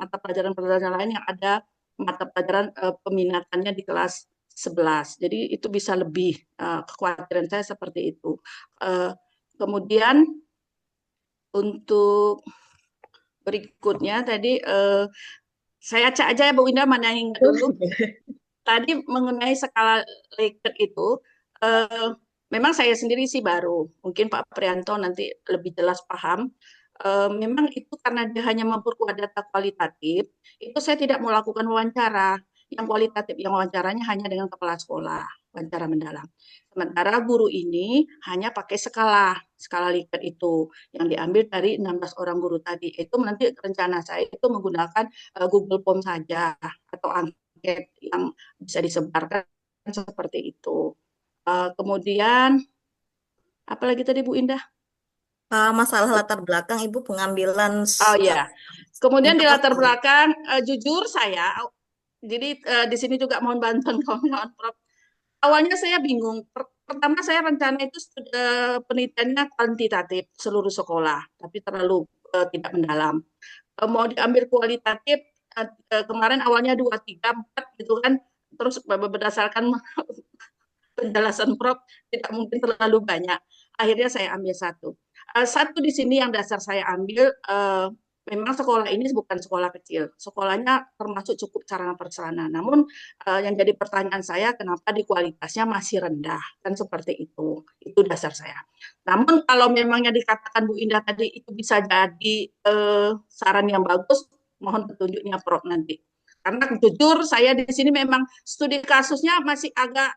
mata pelajaran-pelajaran lain yang ada mata pelajaran peminatannya di kelas 11. Jadi itu bisa lebih, kekhawatiran saya seperti itu. Kemudian untuk berikutnya tadi saya cek aja ya Bu Indah mana yang dulu. Tadi mengenai skala Likert itu memang saya sendiri sih baru. Mungkin Pak Prianto nanti lebih jelas paham. Memang itu karena dia hanya memperkuat data kualitatif, itu saya tidak melakukan wawancara. Yang kualitatif, yang wawancaranya hanya dengan kepala sekolah, wawancara mendalam. Sementara guru ini hanya pakai skala Likert itu yang diambil dari 16 orang guru tadi. Itu nanti rencana saya itu menggunakan Google Form saja atau angket yang bisa disebarkan seperti itu. Kemudian apalagi tadi Bu Indah? Masalah latar belakang Ibu pengambilan Oh ya, kemudian di latar informasi. belakang jujur saya, jadi di sini juga mohon bantuan kawan-kawan Prof. Awalnya saya bingung. Pertama saya rencana itu penelitiannya kuantitatif seluruh sekolah, tapi terlalu tidak mendalam. Mau diambil kualitatif, kemarin awalnya 2, 3, 4 gitu kan, terus berdasarkan penjelasan Prof tidak mungkin terlalu banyak. Akhirnya saya ambil satu. Satu di sini yang dasar saya ambil, memang sekolah ini bukan sekolah kecil. Sekolahnya termasuk cukup sarana prasarana. Namun yang jadi pertanyaan saya, kenapa di kualitasnya masih rendah? Kan seperti itu. Itu dasar saya. Namun kalau memangnya dikatakan Bu Indah tadi itu bisa jadi saran yang bagus, mohon petunjuknya Prof nanti. Karena jujur saya di sini memang studi kasusnya masih agak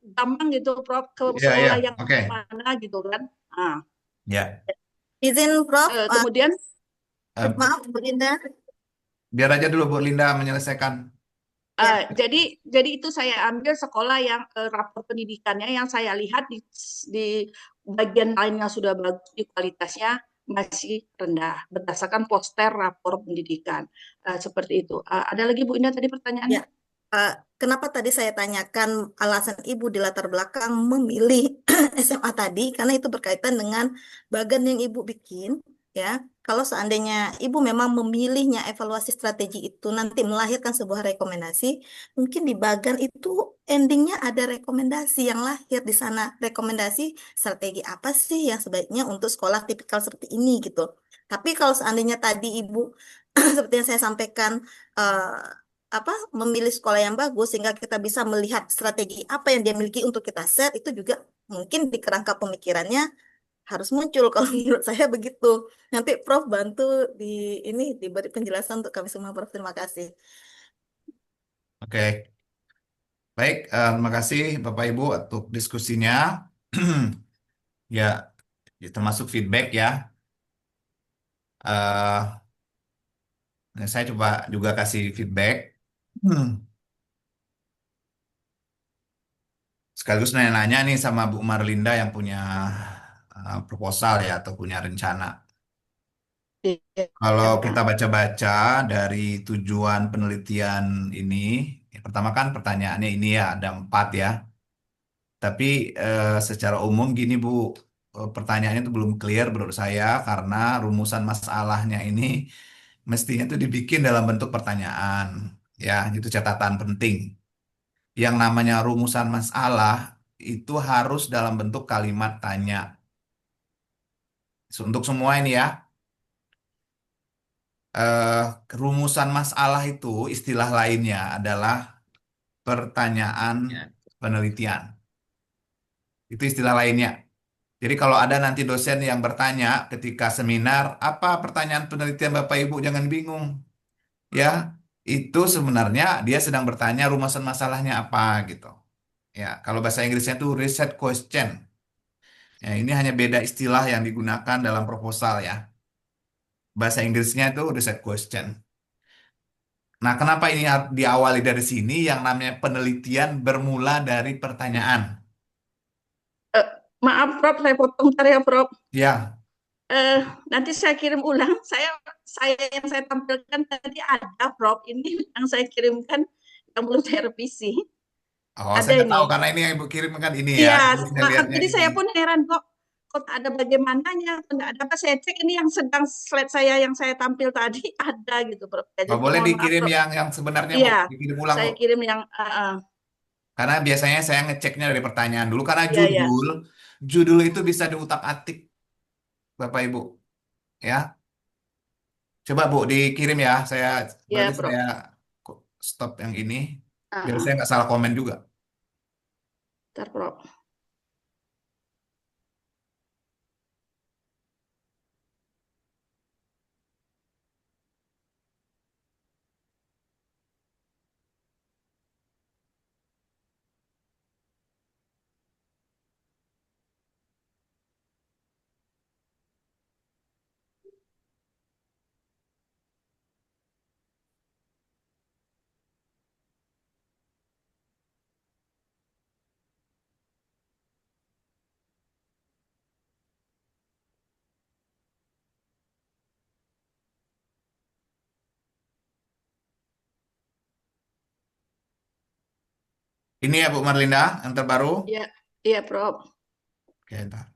gampang gitu Prof, ke sekolah yang mana gitu kan. Nah, Ya, Izin Prof, kemudian maaf Bu Linda. biar aja dulu Bu Linda menyelesaikan. jadi itu saya ambil sekolah yang rapor pendidikannya yang saya lihat di bagian lainnya sudah bagus, di kualitasnya masih rendah berdasarkan poster rapor pendidikan. Seperti itu. Ada lagi Bu Indah tadi pertanyaannya? Ya. Kenapa tadi saya tanyakan alasan Ibu di latar belakang memilih SMA tadi? Karena itu berkaitan dengan bagan yang Ibu bikin, ya. Kalau seandainya Ibu memang memilihnya evaluasi strategi itu nanti melahirkan sebuah rekomendasi, mungkin di bagan itu endingnya ada rekomendasi yang lahir di sana. Rekomendasi strategi apa sih yang sebaiknya untuk sekolah tipikal seperti ini gitu. Tapi kalau seandainya tadi Ibu seperti yang saya sampaikan memilih sekolah yang bagus sehingga kita bisa melihat strategi apa yang dia miliki untuk kita share itu juga mungkin di kerangka pemikirannya harus muncul kalau menurut saya begitu. Nanti Prof bantu diberi penjelasan untuk kami semua Prof. Terima kasih. Oke. Baik, terima kasih Bapak Ibu untuk diskusinya. Ya, termasuk feedback ya. Saya coba juga kasih feedback. sekaligus nanya-nanya nih sama Bu Marlinda yang punya proposal ya atau punya rencana. Iya, Kalau Pak. kita baca-baca dari tujuan penelitian ini, pertama kan pertanyaannya ini ya ada 4 ya. Tapi secara umum gini Bu, pertanyaannya itu belum clear menurut saya karena rumusan masalahnya ini mestinya itu dibikin dalam bentuk pertanyaan. Ya, itu catatan penting. Yang namanya rumusan masalah itu harus dalam bentuk kalimat tanya. Untuk semua ini ya, eh, rumusan masalah itu istilah lainnya adalah pertanyaan Ya. penelitian. Itu istilah lainnya. Jadi kalau ada nanti dosen yang bertanya ketika seminar, apa pertanyaan penelitian Bapak Ibu? Jangan bingung. Ya, itu sebenarnya dia sedang bertanya rumusan masalahnya apa gitu. Ya, kalau bahasa Inggrisnya itu research question. Ya, ini hanya beda istilah yang digunakan dalam proposal ya. Bahasa Inggrisnya itu research question. Nah, kenapa ini diawali dari sini yang namanya penelitian bermula dari pertanyaan? Eh, Maaf, Prof, saya potong ntar ya, Prof. Ya, Eh, Nanti saya kirim ulang. Saya yang saya tampilkan tadi ada, Prof. Ini yang saya kirimkan yang belum saya revisi. oh saya Ada nggak tahu ini. karena ini yang Ibu kirim kan ini ya. Iya, Jadi saya maaf. lihatnya Jadi ini. saya pun heran kok tak ada bagaimananya, kok nggak ada apa. Saya cek ini yang sedang slide saya yang saya tampil tadi ada gitu, Prof. Ya, Oh, jadi boleh mohon maaf, dikirim Prof. yang sebenarnya Bu, Iya, dikirim ulang Bu. saya kirim yang Karena biasanya saya ngeceknya dari pertanyaan dulu karena iya ya, judul itu bisa diutak-atik Bapak Ibu ya. Coba Bu dikirim ya. Saya ya, berarti Prof. saya stop yang ini biar Ah, saya nggak salah komen juga. Ntar, Prof. Ini ya Bu Marlinda yang terbaru. Iya, iya, Prof. Oke, ntar.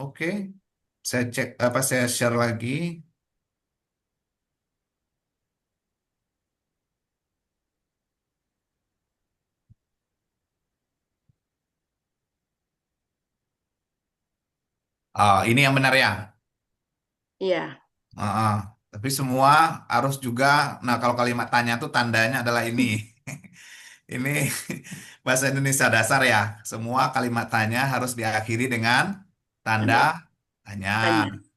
Oke, saya cek apa saya share lagi. Oh, ini yang benar ya. Iya. Ah, tapi semua harus juga. Nah, kalau kalimat tanya tuh tandanya adalah ini. Ini bahasa Indonesia dasar ya. Semua kalimat tanya harus diakhiri dengan tanda Tanda tanya. tanya.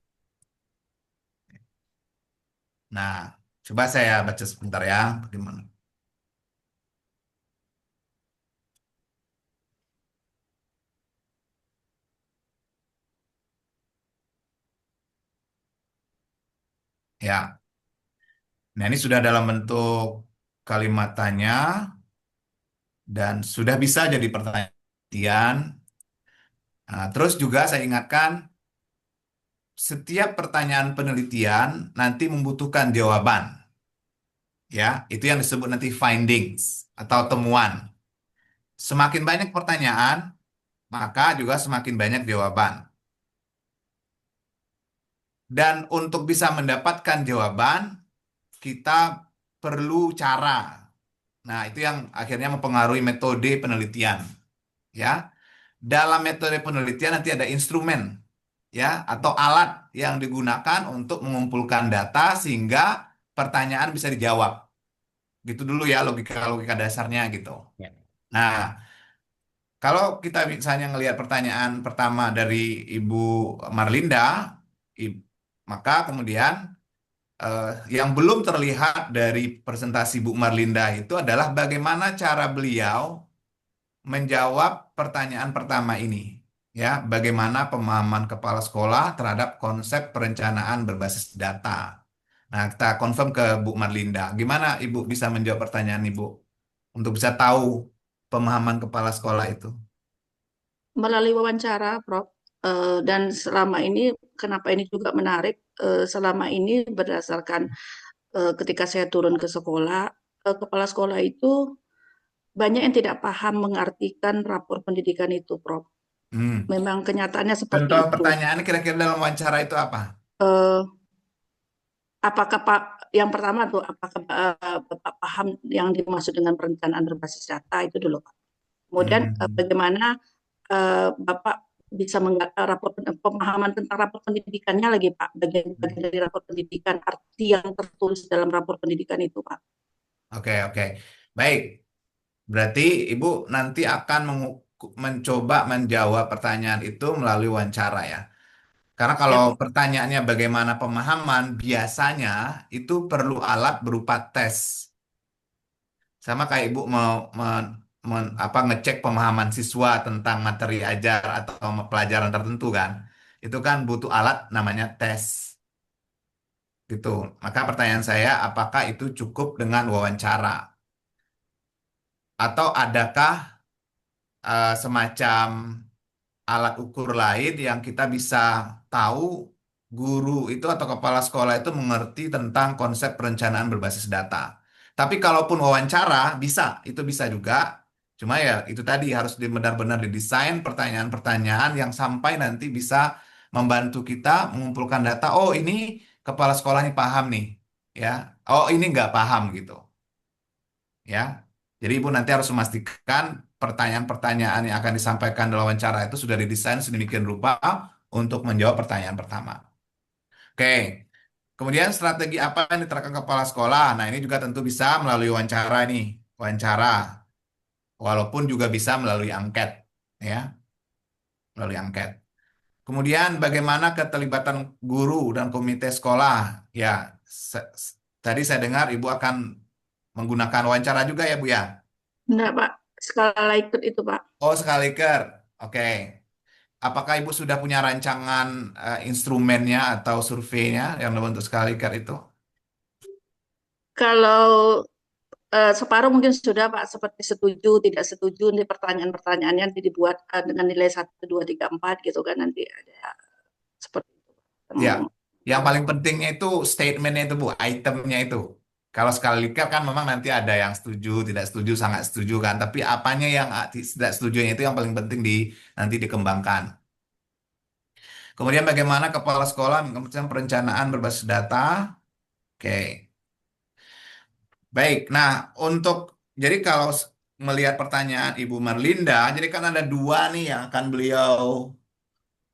Nah, coba saya baca sebentar ya. Bagaimana? Ya, nah ini sudah dalam bentuk kalimat tanya dan sudah bisa jadi pertanyaan. Nah, terus juga saya ingatkan, setiap pertanyaan penelitian nanti membutuhkan jawaban. Ya, itu yang disebut nanti findings atau temuan. Semakin banyak pertanyaan, maka juga semakin banyak jawaban. Dan untuk bisa mendapatkan jawaban, kita perlu cara. Nah, itu yang akhirnya mempengaruhi metode penelitian. Ya, dalam metode penelitian nanti ada instrumen, ya, atau alat yang digunakan untuk mengumpulkan data sehingga pertanyaan bisa dijawab. Gitu dulu ya logika-logika dasarnya gitu. Ya. Nah, kalau kita misalnya ngelihat pertanyaan pertama dari Ibu Marlinda, i- maka kemudian yang belum terlihat dari presentasi Bu Marlinda itu adalah bagaimana cara beliau menjawab pertanyaan pertama ini. Ya, bagaimana pemahaman kepala sekolah terhadap konsep perencanaan berbasis data. Nah, kita confirm ke Bu Marlinda. Gimana Ibu bisa menjawab pertanyaan Ibu untuk bisa tahu pemahaman kepala sekolah itu? Melalui wawancara, Prof. Dan selama ini, kenapa ini juga menarik? Selama ini berdasarkan ketika saya turun ke sekolah, kepala sekolah itu banyak yang tidak paham mengartikan rapor pendidikan itu, Prof. Hmm. Memang kenyataannya seperti Contoh itu. pertanyaan kira-kira dalam wawancara itu apa? Eh, apakah Pak, yang pertama tuh, apakah Bapak paham yang dimaksud dengan perencanaan berbasis data itu dulu, Pak. Kemudian Hmm. bagaimana Bapak bisa rapor pemahaman tentang rapor pendidikannya lagi, Pak, bagian-bagian dari rapor pendidikan, arti yang tertulis dalam rapor pendidikan itu, Pak. Oke, oke. Baik. Berarti Ibu nanti akan mencoba menjawab pertanyaan itu melalui wawancara ya. Karena kalau Siap. pertanyaannya bagaimana pemahaman, biasanya itu perlu alat berupa tes. Sama kayak Ibu mau ngecek pemahaman siswa tentang materi ajar atau pelajaran tertentu kan. Itu kan butuh alat namanya tes. Gitu. Maka pertanyaan saya, apakah itu cukup dengan wawancara? Atau adakah semacam alat ukur lain yang kita bisa tahu guru itu atau kepala sekolah itu mengerti tentang konsep perencanaan berbasis data. Tapi kalaupun wawancara bisa, itu bisa juga. Cuma ya itu tadi harus benar-benar didesain pertanyaan-pertanyaan yang sampai nanti bisa membantu kita mengumpulkan data. Oh ini kepala sekolah ini paham nih, ya. Oh ini nggak paham gitu, ya. Jadi Ibu nanti harus memastikan pertanyaan-pertanyaan yang akan disampaikan dalam wawancara itu sudah didesain sedemikian rupa untuk menjawab pertanyaan pertama. Oke, kemudian strategi apa yang diterapkan kepala sekolah? Nah, ini juga tentu bisa melalui wawancara nih, wawancara, walaupun juga bisa melalui angket, ya, melalui angket. Kemudian bagaimana keterlibatan guru dan komite sekolah? Ya, tadi saya dengar Ibu akan menggunakan wawancara juga ya, Bu ya? Enggak, Pak. Skala Likert itu, Pak. Oh, sekaliker. Oke. Apakah Ibu sudah punya rancangan instrumennya atau surveinya yang berbentuk sekaliker itu? Kalau separuh mungkin sudah, Pak, seperti setuju, tidak setuju, nanti pertanyaan-pertanyaannya nanti dibuat dengan nilai 1, 2, 3, 4 gitu kan, nanti ada seperti itu. Ya, yang paling pentingnya itu statementnya itu Bu, itemnya itu. Kalau sekaliker kan memang nanti ada yang setuju, tidak setuju, sangat setuju kan. Tapi apanya yang tidak setujunya itu yang paling penting nanti dikembangkan. Kemudian bagaimana kepala sekolah mengerjakan perencanaan berbasis data? Oke. Baik, nah jadi kalau melihat pertanyaan Ibu Marlinda, jadi kan ada dua nih yang akan beliau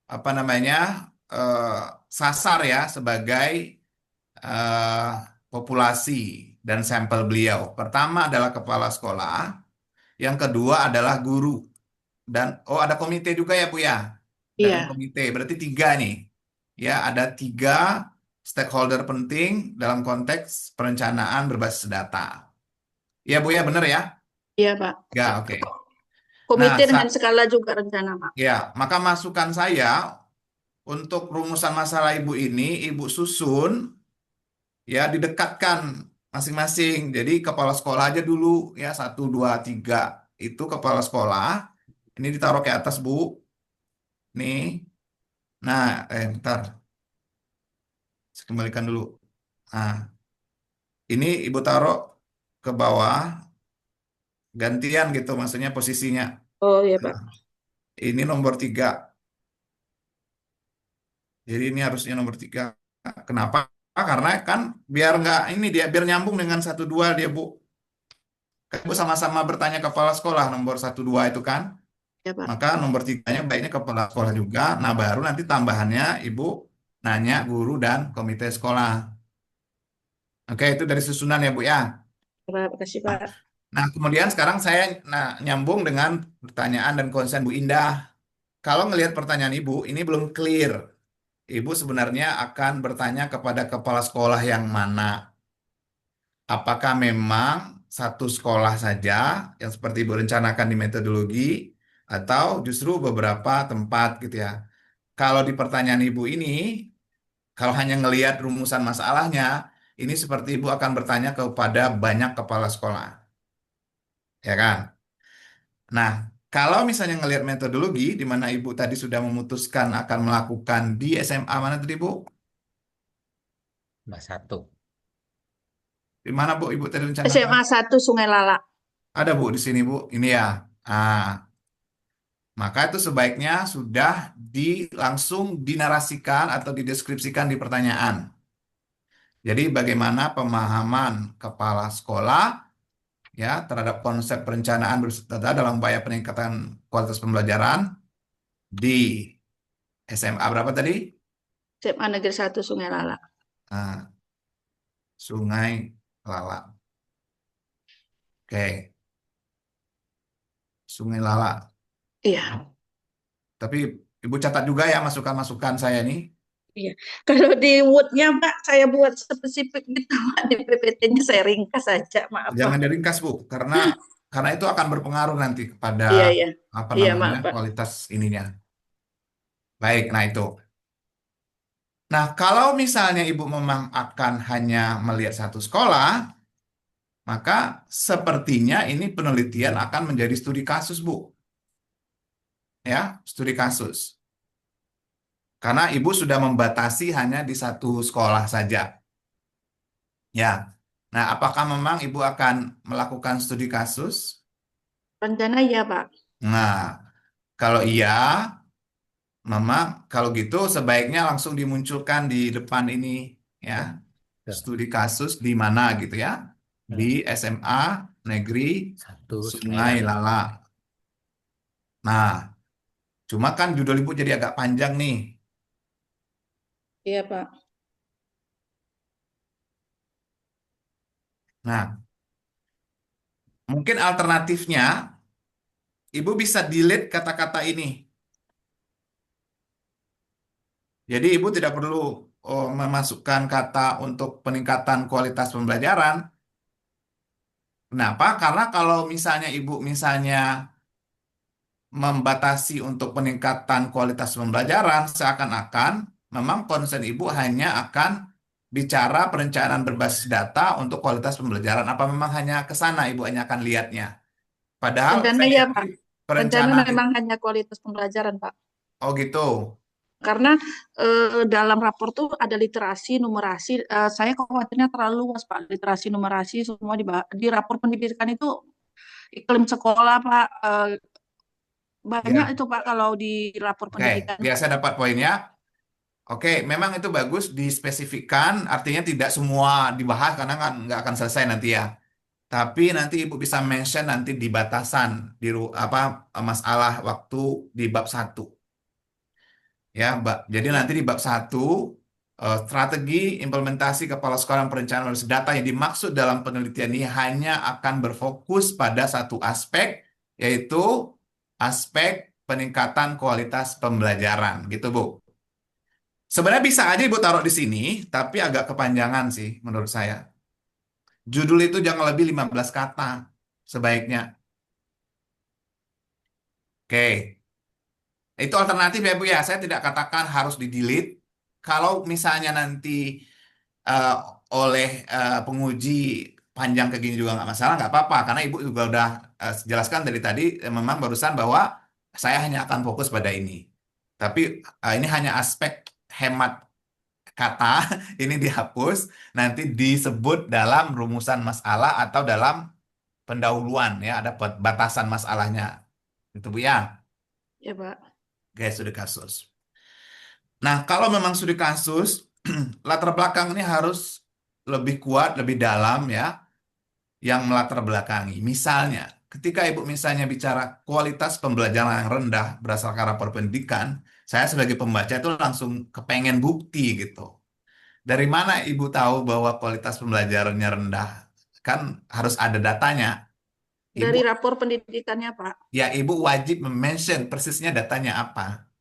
apa namanya eh, sasar ya sebagai eh, populasi dan sampel beliau. Pertama adalah kepala sekolah, yang kedua adalah guru dan ada komite juga ya Bu ya, dan Iya, komite berarti tiga nih, ya ada tiga stakeholder penting dalam konteks perencanaan berbasis data. Ya Bu ya benar ya? iya, Pak. Ya oke. Nah, Komite dengan skala juga rencana, Pak. ya maka masukan saya untuk rumusan masalah Ibu ini, Ibu susun ya didekatkan masing-masing. Jadi kepala sekolah aja dulu ya 1, 2, 3 itu kepala sekolah. Ini ditaruh ke atas Bu. Nih. Nah, bentar. Saya kembalikan dulu. Nah, ini Ibu taruh ke bawah gantian gitu maksudnya posisinya. Oh iya, Pak. Nah, ini nomor 3. Jadi ini harusnya nomor 3. Kenapa? Karena kan biar nggak ini dia biar nyambung dengan 1, 2 dia Bu. Kan Ibu sama-sama bertanya kepala sekolah nomor 1, 2 itu kan. Iya, Pak. Maka nomor 3-nya baiknya kepala sekolah juga. Nah baru nanti tambahannya Ibu nanya guru dan komite sekolah. Oke itu dari susunan ya Bu ya. Terima kasih, Pak. Nah kemudian sekarang saya nyambung dengan pertanyaan dan konsen Bu Indah. Kalau ngelihat pertanyaan Ibu ini belum clear. Ibu sebenarnya akan bertanya kepada kepala sekolah yang mana? Apakah memang satu sekolah saja yang seperti Ibu rencanakan di metodologi atau justru beberapa tempat gitu ya? Kalau di pertanyaan Ibu ini, kalau hanya ngelihat rumusan masalahnya, ini seperti Ibu akan bertanya kepada banyak kepala sekolah, ya kan? Nah, kalau misalnya ngelihat metodologi di mana Ibu tadi sudah memutuskan akan melakukan di SMA mana tadi Bu? Mbak satu. Di mana Bu Ibu tadi rencanakan? SMA 1 Sungai Lala. Ada Bu di sini Bu, ini ya. Maka itu sebaiknya sudah langsung dinarasikan atau dideskripsikan di pertanyaan. Jadi bagaimana pemahaman kepala sekolah ya terhadap konsep perencanaan berserta dalam upaya peningkatan kualitas pembelajaran di SMA berapa tadi? SMA Negeri 1 Sungai Lala. Nah, Sungai Lala. Oke, Sungai Lala. Iya. Tapi Ibu catat juga ya masukan-masukan saya nih. Iya. Kalau di Word-nya, Pak, saya buat spesifik gitu, Pak. Di PPT-nya saya ringkas saja, maaf, Pak. Jangan diringkas Bu, karena itu akan berpengaruh nanti kepada Iya, iya. apa Iya, namanya maaf, Pak. kualitas ininya. Baik, nah itu. Nah, kalau misalnya Ibu memang akan hanya melihat satu sekolah, maka sepertinya ini penelitian akan menjadi studi kasus, Bu. Ya, studi kasus. Karena Ibu sudah membatasi hanya di satu sekolah saja. Ya. Nah, apakah memang Ibu akan melakukan studi kasus? Rencana iya, Pak. Nah, kalau iya, memang kalau gitu sebaiknya langsung dimunculkan di depan ini, ya. Betul. Studi kasus di mana gitu ya? Di SMA Negeri Satu Sungai Sungai Lala. Lala. Nah, cuma kan judul Ibu jadi agak panjang nih. Iya, Pak. Nah, mungkin alternatifnya Ibu bisa delete kata-kata ini. Jadi Ibu tidak perlu memasukkan kata untuk peningkatan kualitas pembelajaran. Kenapa? Karena kalau misalnya Ibu membatasi untuk peningkatan kualitas pembelajaran, seakan-akan memang konsen Ibu hanya akan bicara perencanaan berbasis data untuk kualitas pembelajaran. Apa memang hanya ke sana Ibu hanya akan lihatnya? Padahal Rencana saya iya, yakin Pak. Rencana perencanaan memang hanya kualitas pembelajaran, Pak. oh gitu. Karena dalam rapor tuh ada literasi, numerasi. Saya khawatirnya terlalu luas, Pak. Literasi, numerasi semua di rapor pendidikan itu iklim sekolah, Pak. Banyak Ya, itu, Pak, kalau di rapor oke. pendidikan. Biasa dapat poinnya. Oke, memang itu bagus dispesifikkan, artinya tidak semua dibahas karena kan nggak akan selesai nanti ya. Tapi nanti Ibu bisa mention nanti di batasan apa masalah waktu di bab 1. Ya, Mbak. Jadi nanti di bab 1 strategi implementasi kepala sekolah dan perencanaan analisis data yang dimaksud dalam penelitian ini hanya akan berfokus pada satu aspek, yaitu aspek peningkatan kualitas pembelajaran, gitu Bu. Sebenarnya bisa aja Ibu taruh di sini, tapi agak kepanjangan sih menurut saya. Judul itu jangan lebih 15 kata sebaiknya. Oke. Itu alternatif ya Bu ya. Saya tidak katakan harus di-delete. Kalau misalnya nanti eh, oleh penguji panjang kayak gini juga nggak masalah, nggak apa-apa. Karena Ibu juga udah jelaskan dari tadi memang barusan bahwa saya hanya akan fokus pada ini. Tapi ini hanya aspek hemat kata, ini dihapus, nanti disebut dalam rumusan masalah atau dalam pendahuluan ya, ada batasan masalahnya. Itu Bu ya. Ya, Pak. Guys, studi kasus. Nah, kalau memang studi kasus, latar belakang ini harus lebih kuat, lebih dalam ya, yang melatar belakangi. Misalnya, ketika Ibu misalnya bicara kualitas pembelajaran yang rendah berdasarkan rapor pendidikan, saya sebagai pembaca itu langsung kepengen bukti gitu. Dari mana Ibu tahu bahwa kualitas pembelajarannya rendah? Kan harus ada datanya. Ibu, Dari rapor pendidikannya, Pak. ya Ibu wajib mention persisnya datanya apa.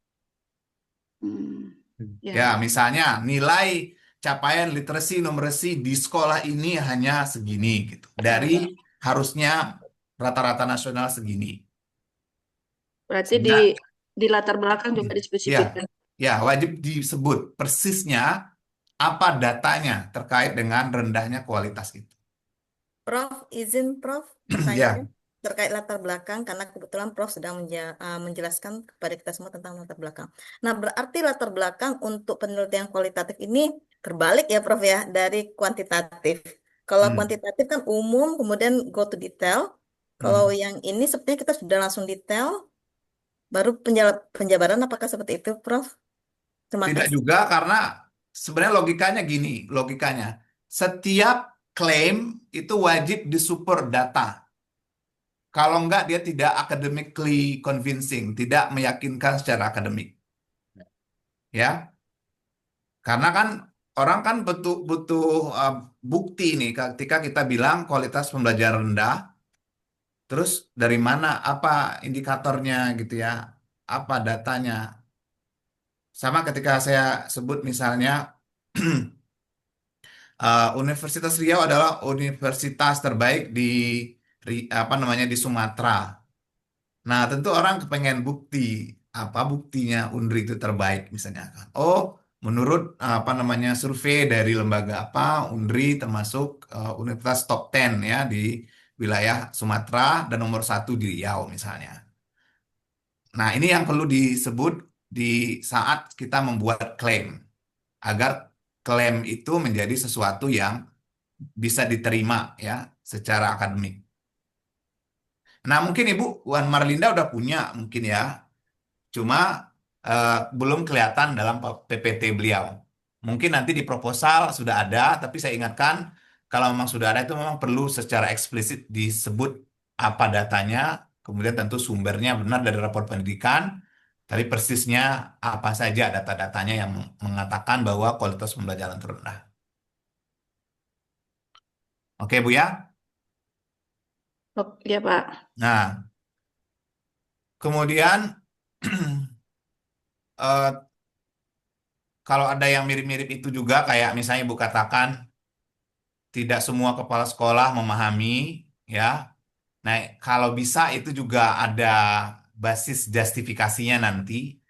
Ya. Ya, misalnya nilai capaian literasi numerasi di sekolah ini hanya segini gitu. Dari harusnya rata-rata nasional segini. Berarti Nah, di latar belakang juga ya, dispesifikkan. ya wajib disebut persisnya apa datanya terkait dengan rendahnya kualitas itu. Prof, izin Prof, pertanyaannya Ya, terkait latar belakang karena kebetulan Prof sedang menjelaskan kepada kita semua tentang latar belakang. Nah, berarti latar belakang untuk penelitian kualitatif ini terbalik ya Prof ya dari kuantitatif. Kalau hmm, kuantitatif kan umum, kemudian go to detail. Kalau hmm. yang ini sepertinya kita sudah langsung detail, baru penjabaran apakah seperti itu Prof? Terima Tidak kasih. juga karena sebenarnya logikanya gini, logikanya setiap klaim itu wajib disupport data. Kalau enggak dia tidak academically convincing, tidak meyakinkan secara akademik, ya. Karena kan orang kan butuh butuh uh, bukti nih ketika kita bilang kualitas pembelajaran rendah, terus dari mana, apa indikatornya gitu ya, apa datanya. Sama ketika saya sebut misalnya Universitas Riau adalah universitas terbaik di apa namanya di Sumatera. Nah, tentu orang kepengen bukti. Apa buktinya UNRI itu terbaik misalnya kan. Oh, menurut apa namanya survei dari lembaga apa, UNRI termasuk universitas top 10 ya di wilayah Sumatera dan nomor satu di Riau misalnya. Nah, ini yang perlu disebut di saat kita membuat klaim agar klaim itu menjadi sesuatu yang bisa diterima ya secara akademik. Nah, mungkin Ibu Wan Marlinda udah punya mungkin ya. Cuma belum kelihatan dalam PPT beliau. Mungkin nanti di proposal sudah ada, tapi saya ingatkan kalau memang sudah ada itu memang perlu secara eksplisit disebut apa datanya, kemudian tentu sumbernya benar dari rapor pendidikan, tapi persisnya apa saja data-datanya yang mengatakan bahwa kualitas pembelajaran terendah. Oke, Bu ya. Oh, iya Pak. Nah, kemudian eh, kalau ada yang mirip-mirip itu juga kayak misalnya Ibu katakan tidak semua kepala sekolah memahami, ya. Nah, kalau bisa itu juga ada basis justifikasinya nanti,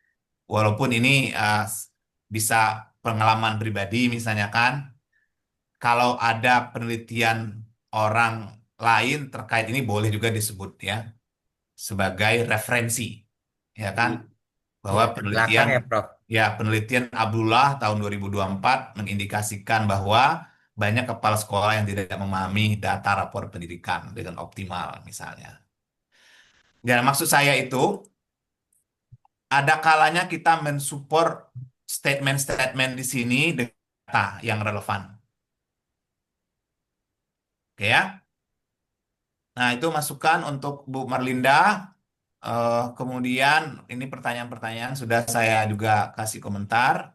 walaupun ini bisa pengalaman pribadi misalnya kan, kalau ada penelitian orang lain terkait ini boleh juga disebut ya sebagai referensi, ya kan, Ya, bahwa ke belakang penelitian ya, Prof. ya penelitian Abdullah tahun 2024 mengindikasikan bahwa banyak kepala sekolah yang tidak memahami data rapor pendidikan dengan optimal misalnya. Dan maksud saya itu ada kalanya kita mensupport statement-statement di sini dengan data yang relevan. Oke ya. Nah, itu masukan untuk Bu Marlinda. Kemudian ini pertanyaan-pertanyaan sudah saya juga kasih komentar.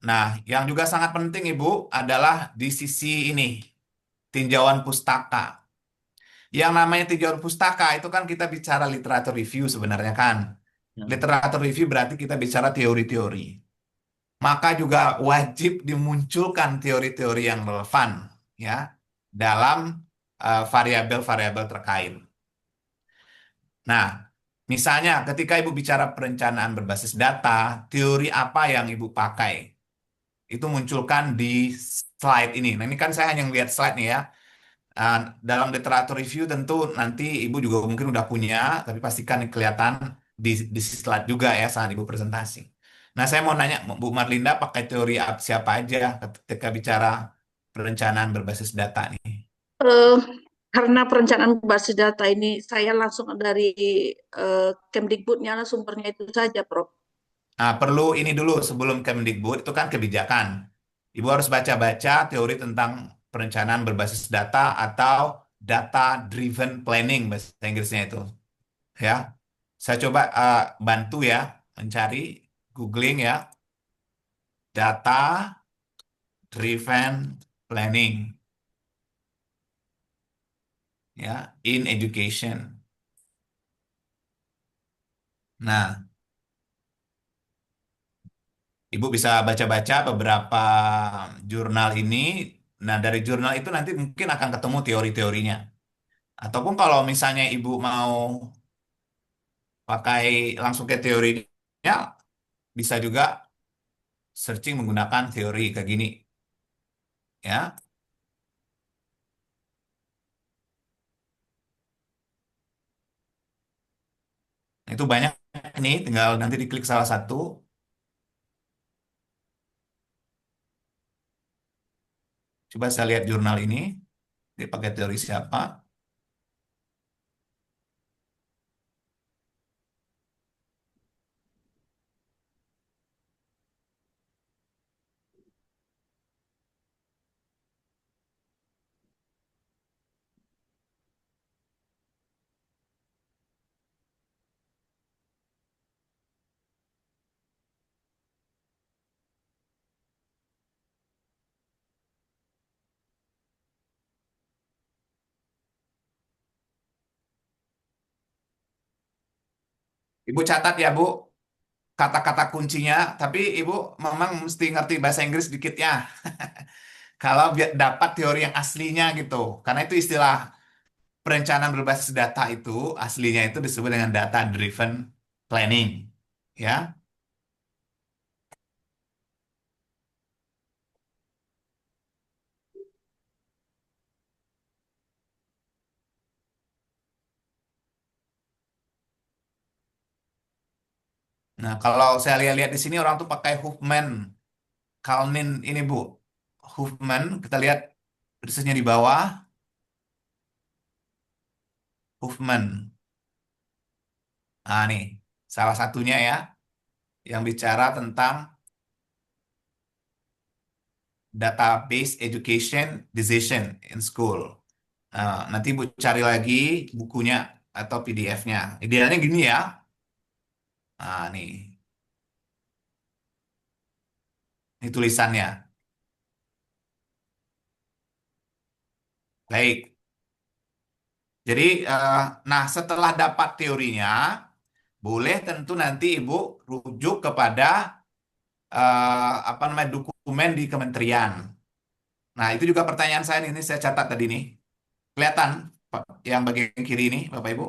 Nah, yang juga sangat penting Ibu adalah di sisi ini, tinjauan pustaka. Yang namanya tinjauan pustaka itu kan kita bicara literatur review sebenarnya kan. Hmm. Literatur review berarti kita bicara teori-teori. Maka juga wajib dimunculkan teori-teori yang relevan ya dalam variabel-variabel terkait. Nah, misalnya ketika Ibu bicara perencanaan berbasis data, teori apa yang Ibu pakai? Itu munculkan di slide ini. Nah, ini kan saya hanya lihat slide nih ya. Uh, Dalam literatur review tentu nanti Ibu juga mungkin udah punya, tapi pastikan kelihatan di slide juga ya saat Ibu presentasi. Nah, saya mau nanya, Bu Marlinda pakai teori siapa aja ketika bicara perencanaan berbasis data nih? Eh, karena perencanaan berbasis data ini saya langsung dari Kemdikbudnya lah sumbernya itu saja, Prof. Nah, perlu ini dulu sebelum Kemdikbud, itu kan kebijakan. Ibu harus baca-baca teori tentang perencanaan berbasis data atau data driven planning bahasa Inggrisnya itu. Ya, saya coba bantu ya mencari googling ya data driven planning ya in education. Nah, Ibu bisa baca-baca beberapa jurnal ini. Nah, dari jurnal itu nanti mungkin akan ketemu teori-teorinya. Ataupun kalau misalnya Ibu mau pakai langsung ke teorinya, bisa juga searching menggunakan teori kayak gini, ya. Nah, itu banyak nih, tinggal nanti diklik salah satu. Coba saya lihat jurnal ini, dipakai teori siapa. Ibu catat ya, Bu, kata-kata kuncinya, tapi Ibu memang mesti ngerti bahasa Inggris dikit ya. Kalau biar dapat teori yang aslinya gitu. Karena itu istilah perencanaan berbasis data itu aslinya itu disebut dengan data driven planning, ya. Nah, kalau saya lihat-lihat di sini orang tuh pakai Huffman, Kalnin ini, Bu. Huffman, kita lihat risetnya di bawah, Huffman. Nah, nih, salah satunya ya, yang bicara tentang database education decision in school. Nah, nanti Bu cari lagi bukunya atau PDF-nya. Idealnya gini ya. Nah, ini tulisannya. Baik. Jadi, nah setelah dapat teorinya, boleh tentu nanti Ibu rujuk kepada apa namanya dokumen di kementerian. Nah, itu juga pertanyaan saya ini saya catat tadi nih. Kelihatan Pak, yang bagian kiri ini, Bapak Ibu?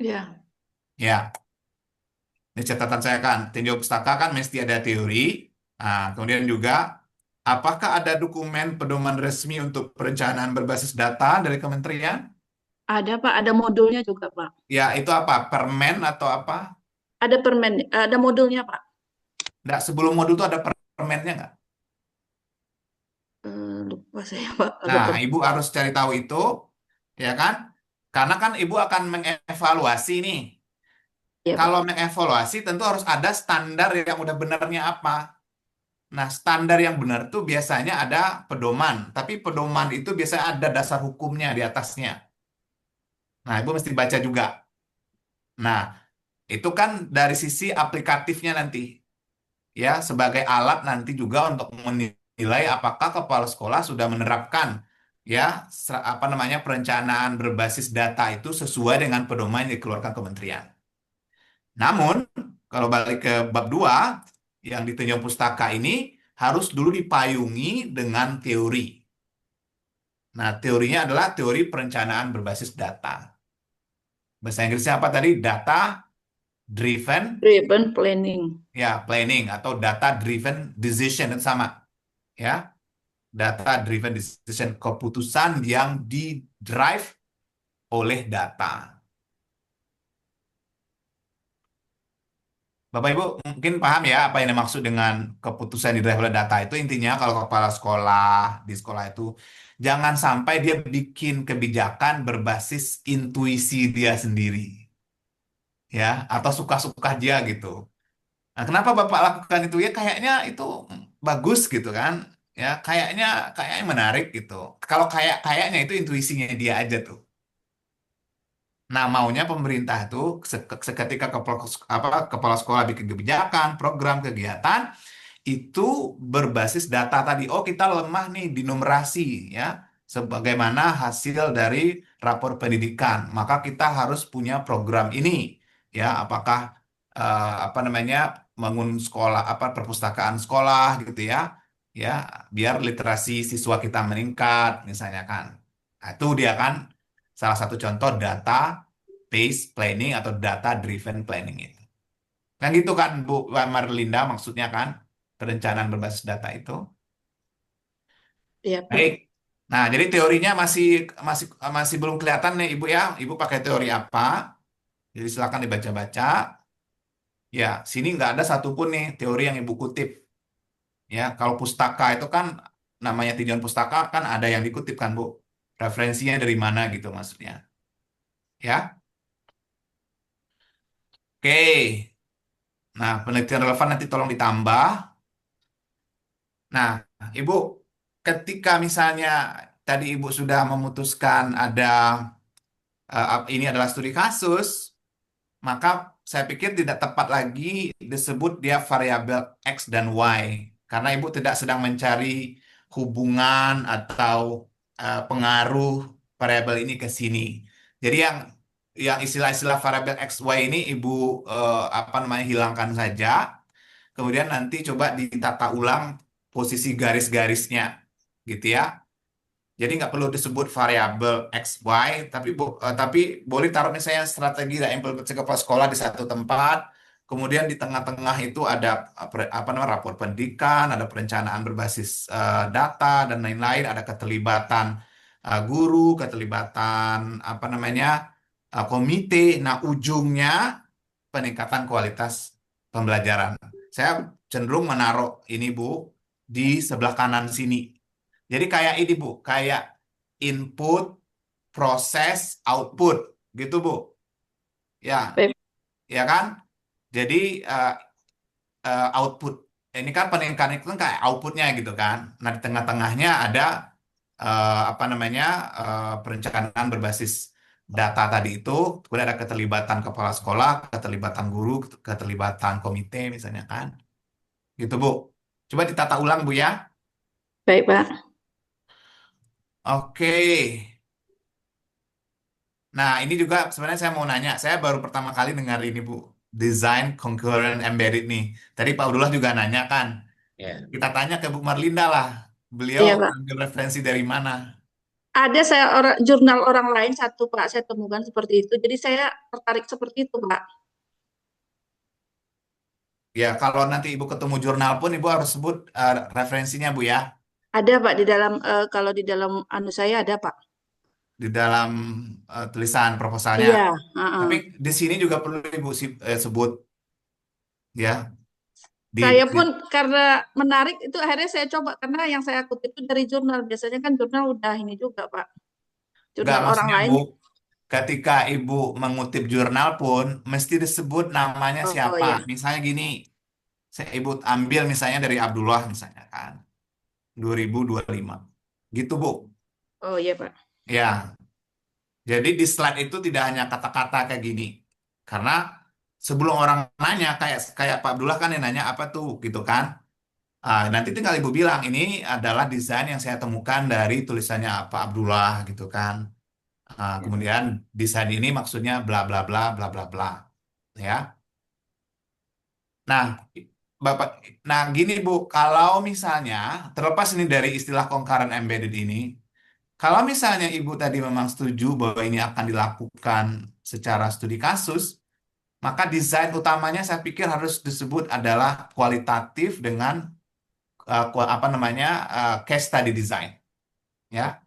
Ya, Ya, ini catatan saya kan. Tinjau pustaka kan mesti ada teori. Nah, kemudian juga apakah ada dokumen pedoman resmi untuk perencanaan berbasis data dari kementerian? ada Pak, ada modulnya juga Pak. Ya, itu apa? Permen atau apa? Ada permen, ada modulnya Pak. Nggak, sebelum modul itu ada permennya nggak? Lupa saya Pak, ada Nah, Ibu harus cari tahu itu, ya kan? Karena kan Ibu akan mengevaluasi nih. ya Pak. Kalau mengevaluasi tentu harus ada standar yang udah benernya apa. Nah, standar yang benar tuh biasanya ada pedoman, tapi pedoman itu biasanya ada dasar hukumnya di atasnya. Nah, Ibu mesti baca juga. Nah, itu kan dari sisi aplikatifnya nanti, ya, sebagai alat nanti juga untuk menilai apakah kepala sekolah sudah menerapkan, ya, apa namanya perencanaan berbasis data itu sesuai dengan pedoman yang dikeluarkan kementerian. Namun, kalau balik ke bab 2 yang ditinjau pustaka ini harus dulu dipayungi dengan teori. Nah, teorinya adalah teori perencanaan berbasis data. Bahasa Inggrisnya apa tadi? Data driven, Driven planning. ya, planning atau data driven decision itu sama, ya. Data driven decision, keputusan yang di-drive oleh data. Bapak Ibu mungkin paham ya apa yang dimaksud dengan keputusan di drive oleh data itu. Intinya kalau kepala sekolah di sekolah itu jangan sampai dia bikin kebijakan berbasis intuisi dia sendiri, ya, atau suka-suka dia gitu. Nah, kenapa Bapak lakukan itu? Ya kayaknya itu bagus gitu kan. Ya, kayaknya menarik gitu. Kalau kayaknya itu intuisinya dia aja tuh. Nah, maunya pemerintah itu seketika kepala sekolah bikin kebijakan, program, kegiatan itu berbasis data tadi. Oh, kita lemah nih di numerasi ya, sebagaimana hasil dari rapor pendidikan. Maka kita harus punya program ini. Ya, apakah apa namanya bangun sekolah apa perpustakaan sekolah gitu ya. Ya, biar literasi siswa kita meningkat misalnya kan. Nah, itu dia kan salah satu contoh data based planning atau data driven planning itu. Kan gitu kan Bu Marlinda maksudnya kan perencanaan berbasis data itu. Iya, Pak. Baik. Nah, jadi teorinya masih masih masih belum kelihatan nih Ibu ya. Ibu pakai teori apa? Jadi silakan dibaca-baca. Ya, sini nggak ada satupun nih teori yang Ibu kutip. Ya, kalau pustaka itu kan namanya tinjauan pustaka kan ada yang dikutip kan Bu. Referensinya dari mana gitu maksudnya. Ya. Oke. Nah, penelitian relevan nanti tolong ditambah. Nah, Ibu, ketika misalnya tadi Ibu sudah memutuskan ada ini adalah studi kasus, maka saya pikir tidak tepat lagi disebut dia variabel X dan Y. Karena Ibu tidak sedang mencari hubungan atau pengaruh variabel ini ke sini. Jadi yang istilah-istilah variabel X, Y ini Ibu apa namanya hilangkan saja. Kemudian nanti coba ditata ulang posisi garis-garisnya, gitu ya. Jadi nggak perlu disebut variabel X, Y, tapi boleh taruh misalnya strategi dan implementasi kepala sekolah di satu tempat. Kemudian di tengah-tengah itu ada apa namanya rapor pendidikan, ada perencanaan berbasis data dan lain-lain, ada keterlibatan guru, keterlibatan apa namanya komite. Nah ujungnya peningkatan kualitas pembelajaran. Saya cenderung menaruh ini Bu di sebelah kanan sini. Jadi kayak ini Bu, kayak input, proses, output, gitu Bu. Ya, Baik. ya kan? Jadi output ini kan peningkatan itu kan kayak outputnya gitu kan. Nah di tengah-tengahnya ada apa namanya perencanaan berbasis data tadi itu, kemudian ada keterlibatan kepala sekolah, keterlibatan guru, keterlibatan komite misalnya kan, gitu Bu. Coba ditata ulang Bu ya. Baik, Pak. Oke. Nah, ini juga sebenarnya saya mau nanya. Saya baru pertama kali dengar ini, Bu. Design Concurrent Embedded nih. Tadi Pak Abdullah juga nanya kan. Ya. Kita tanya ke Bu Marlinda lah. Beliau Iya, Pak. ambil referensi dari mana? Ada jurnal orang lain satu, Pak, saya temukan seperti itu. Jadi saya tertarik seperti itu, Pak. Ya, kalau nanti Ibu ketemu jurnal pun Ibu harus sebut referensinya, Bu ya. Ada, Pak, di dalam kalau di dalam anu saya ada, Pak. Di dalam tulisan proposalnya. Iya, Tapi di sini juga perlu Ibu sebut ya. Saya Di pun karena menarik itu akhirnya saya coba karena yang saya kutip itu dari jurnal. Biasanya kan jurnal udah ini juga, Pak. Enggak, Jurnal orang maksudnya lain. Bu, ketika Ibu mengutip jurnal pun mesti disebut namanya Oh siapa. ya. Misalnya gini, saya Ibu ambil misalnya dari Abdullah misalnya kan, 2025. Gitu Bu. Oh iya, Pak. Ya, jadi di slide itu tidak hanya kata-kata kayak gini. Karena sebelum orang nanya, kayak kayak Pak Abdullah kan yang nanya apa tuh gitu kan. Nanti tinggal Ibu bilang, ini adalah desain yang saya temukan dari tulisannya Pak Abdullah gitu kan. Kemudian desain ini maksudnya bla bla bla bla bla bla. Ya. Nah, Bapak, nah gini Bu, kalau misalnya terlepas ini dari istilah concurrent embedded ini, kalau misalnya Ibu tadi memang setuju bahwa ini akan dilakukan secara studi kasus, maka desain utamanya saya pikir harus disebut adalah kualitatif dengan apa namanya case study design. Ya.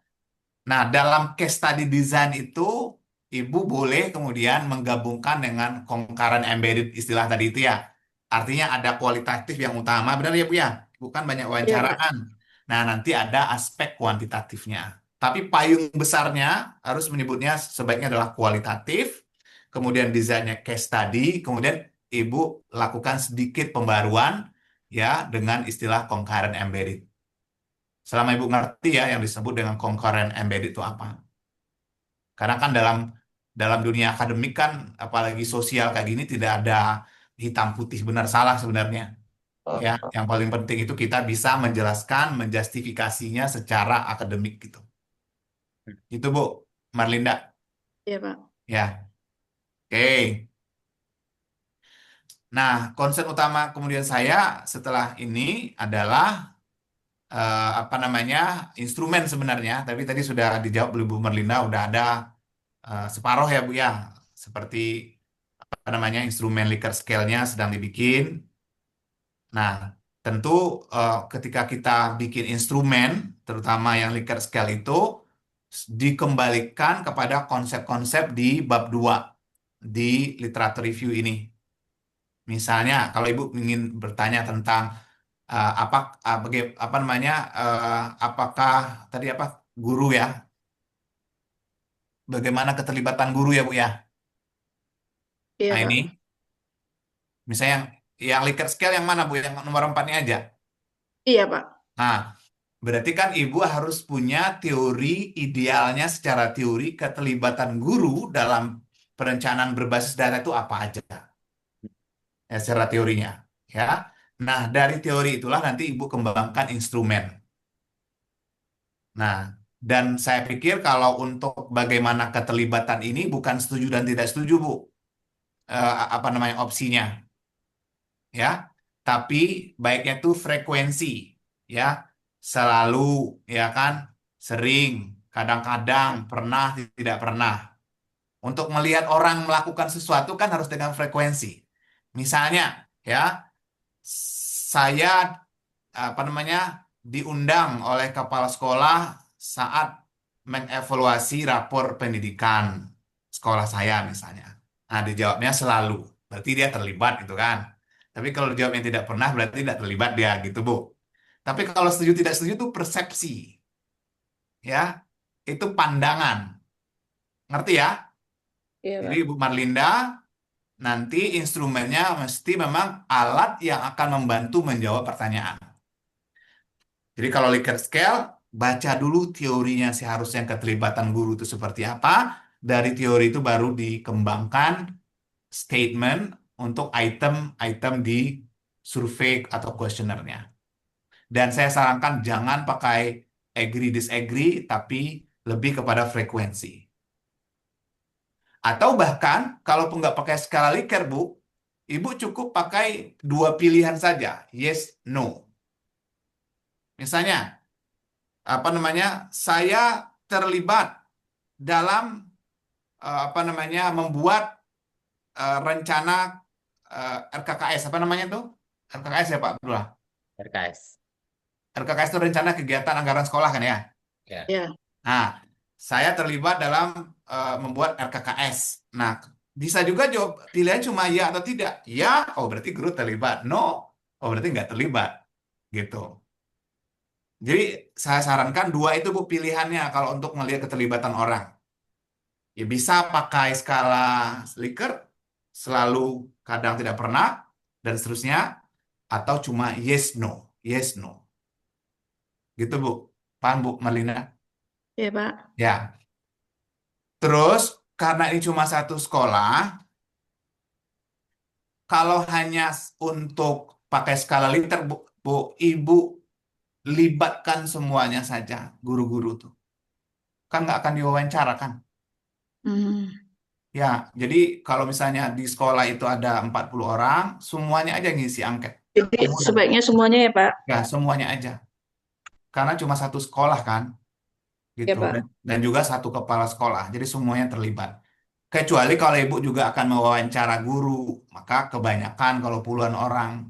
Nah, dalam case study design itu, Ibu boleh kemudian menggabungkan dengan concurrent embedded istilah tadi itu ya. Artinya ada kualitatif yang utama, benar ya Bu ya? Bukan banyak Iya, Pak. wawancaraan. Nah, nanti ada aspek kuantitatifnya. Tapi payung besarnya harus menyebutnya sebaiknya adalah kualitatif, kemudian desainnya case study, kemudian Ibu lakukan sedikit pembaruan ya dengan istilah concurrent embedded. Selama Ibu ngerti ya yang disebut dengan concurrent embedded itu apa. Karena kan dalam dalam dunia akademik kan apalagi sosial kayak gini tidak ada hitam putih benar salah sebenarnya. Ya, yang paling penting itu kita bisa menjelaskan, menjustifikasinya secara akademik gitu. Itu Bu, Marlinda. Iya, Pak. Ya. Oke. Nah, concern utama kemudian saya setelah ini adalah apa namanya instrumen sebenarnya. Tapi tadi sudah dijawab oleh Bu Marlinda, udah ada separuh ya Bu ya, seperti apa namanya instrumen Likert scale-nya sedang dibikin. Nah, tentu ketika kita bikin instrumen, terutama yang Likert scale itu dikembalikan kepada konsep-konsep di bab 2 di literatur review ini. Misalnya, kalau Ibu ingin bertanya tentang apa namanya apakah tadi apa guru ya, bagaimana keterlibatan guru ya Bu ya. Iya, Nah Pak. ini misalnya yang Likert scale yang mana Bu, yang nomor 4-nya aja. Iya, Pak. Nah, berarti kan Ibu harus punya teori idealnya secara teori keterlibatan guru dalam perencanaan berbasis data itu apa aja ya secara teorinya ya. Nah, dari teori itulah nanti Ibu kembangkan instrumen. Nah, dan saya pikir kalau untuk bagaimana keterlibatan ini bukan setuju dan tidak setuju, Bu. Apa namanya opsinya, ya. Tapi baiknya tuh frekuensi, ya. Selalu, ya kan, sering, kadang-kadang, pernah, tidak pernah. Untuk melihat orang melakukan sesuatu kan harus dengan frekuensi. Misalnya, ya, saya apa namanya diundang oleh kepala sekolah saat mengevaluasi rapor pendidikan sekolah saya misalnya. Nah, dijawabnya selalu, berarti dia terlibat gitu kan. Tapi kalau dijawabnya tidak pernah, berarti tidak terlibat dia gitu, Bu. Tapi kalau setuju tidak setuju itu persepsi, ya. Itu pandangan. Ngerti ya? Iya, Jadi Pak. Bu Marlinda, nanti instrumennya mesti memang alat yang akan membantu menjawab pertanyaan. Jadi kalau Likert scale, baca dulu teorinya seharusnya keterlibatan guru itu seperti apa. Dari teori itu baru dikembangkan statement untuk item-item di survei atau kuesionernya. Dan saya sarankan jangan pakai agree disagree, tapi lebih kepada frekuensi. Atau bahkan kalau nggak pakai skala Likert, Bu, Ibu cukup pakai 2 pilihan saja, yes, no. Misalnya, apa namanya, saya terlibat dalam apa namanya membuat rencana RKKS, apa namanya tuh? RKKS ya Pak Abdullah. RKS. RKKS itu rencana kegiatan anggaran sekolah kan ya. Ya. Iya. Nah, saya terlibat dalam membuat RKKS. Nah, bisa juga jawab pilihan cuma ya atau tidak. Ya, oh berarti guru terlibat. No, oh berarti nggak terlibat. Gitu. Jadi saya sarankan 2 itu Bu pilihannya kalau untuk melihat keterlibatan orang. Ya bisa pakai skala Likert, selalu, kadang tidak pernah, dan seterusnya, atau cuma yes no, yes no. Gitu Bu. Paham Bu Marlina? Iya, Pak. Ya. Terus karena ini cuma satu sekolah, kalau hanya untuk pakai skala Likert Bu, Ibu libatkan semuanya saja guru-guru tuh. Kan nggak akan diwawancara kan? Hmm. Ya, jadi kalau misalnya di sekolah itu ada 40 orang, semuanya aja ngisi angket. Jadi sebaiknya semuanya ya, Pak. Ya, semuanya aja. Karena cuma satu sekolah kan, Ya, gitu. Pak. Dan juga satu kepala sekolah, jadi semuanya terlibat. Kecuali kalau Ibu juga akan mewawancara guru, maka kebanyakan kalau puluhan orang,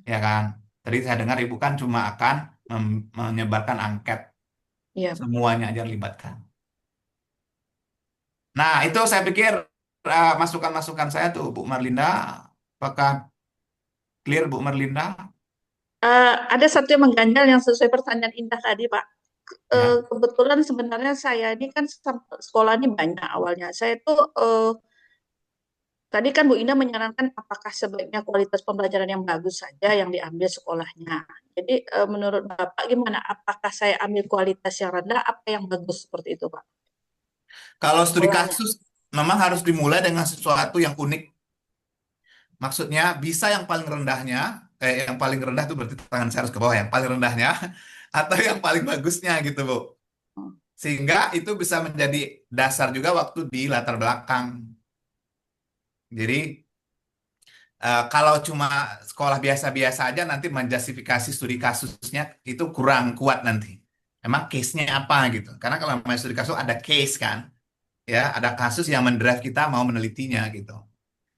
ya kan. Tadi saya dengar Ibu kan cuma akan menyebarkan angket, Iya, Pak. semuanya aja libatkan. Nah, itu saya pikir masukan-masukan saya tuh, Bu Marlinda. Apakah clear, Bu Marlinda? Ada satu yang mengganjal yang sesuai pertanyaan Indah tadi, Pak. Ya. Kebetulan sebenarnya saya ini kan sekolah ini banyak awalnya. Saya tuh tadi kan Bu Indah menyarankan apakah sebaiknya kualitas pembelajaran yang bagus saja yang diambil sekolahnya. Jadi menurut Bapak gimana? Apakah saya ambil kualitas yang rendah, apa yang bagus seperti itu, Pak? Kalau studi Sekolahnya. kasus memang harus dimulai dengan sesuatu yang unik. Maksudnya bisa yang paling rendahnya, yang paling rendah itu berarti tangan saya harus ke bawah, yang paling rendahnya atau yang paling bagusnya gitu, Bu. Sehingga itu bisa menjadi dasar juga waktu di latar belakang. Jadi kalau cuma sekolah biasa-biasa aja nanti menjustifikasi studi kasusnya itu kurang kuat nanti. Emang case-nya apa gitu. Karena kalau namanya studi kasus ada case kan. ya, ada kasus yang mendrive kita mau menelitinya gitu.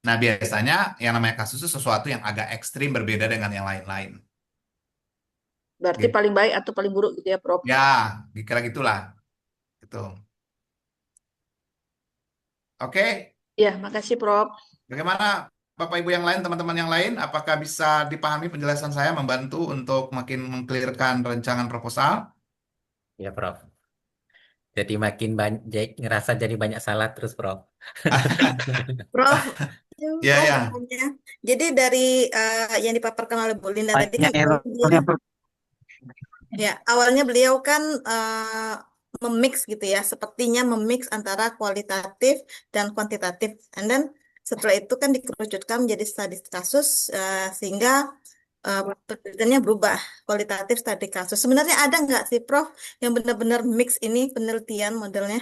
Nah, biasanya yang namanya kasus itu sesuatu yang agak ekstrim berbeda dengan yang lain-lain. Berarti Gitu. paling baik atau paling buruk gitu ya, Prof? Ya, dikira gitulah. Gitu. Oke, Ya, makasih, Prof. bagaimana Bapak Ibu yang lain, teman-teman yang lain, apakah bisa dipahami penjelasan saya membantu untuk makin mengklirkan rancangan proposal? Ya, Prof. Jadi makin banyak ngerasa jadi banyak salah terus, Prof. Prof, Ya, Prof ya. bertanya. Jadi dari yang dipaparkan oleh Bu Linda tadi kan Banyak awalnya errornya, Prof. ya, awalnya beliau kan memix gitu ya, sepertinya memix antara kualitatif dan kuantitatif. And then setelah itu kan dikerucutkan menjadi studi kasus sehingga penelitiannya berubah kualitatif studi kasus. Sebenarnya ada nggak sih Prof yang benar-benar mix ini penelitian modelnya?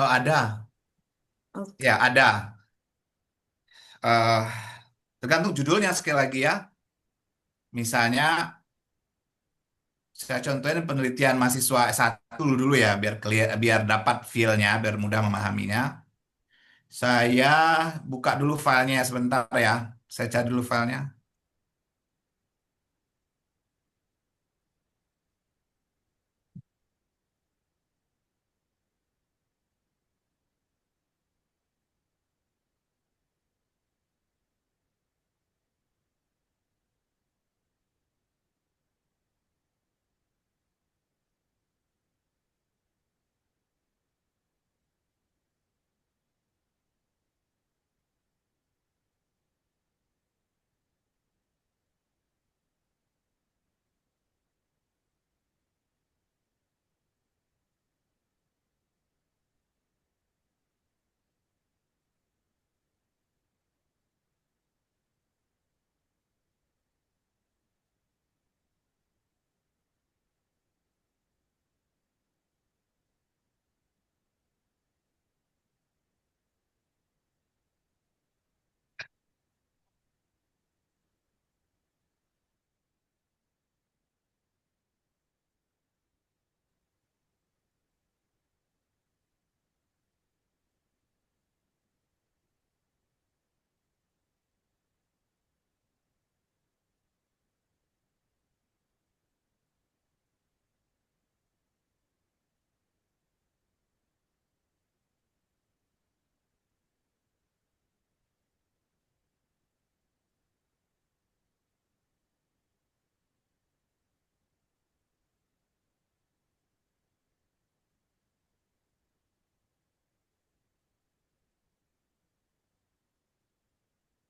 Oh, ada. Oke. Ya, ada. Eh, tergantung judulnya sekali lagi ya. Misalnya, saya contohin penelitian mahasiswa S1 dulu ya, biar biar dapat feel-nya, biar mudah memahaminya. Saya buka dulu filenya sebentar ya. Saya cari dulu filenya.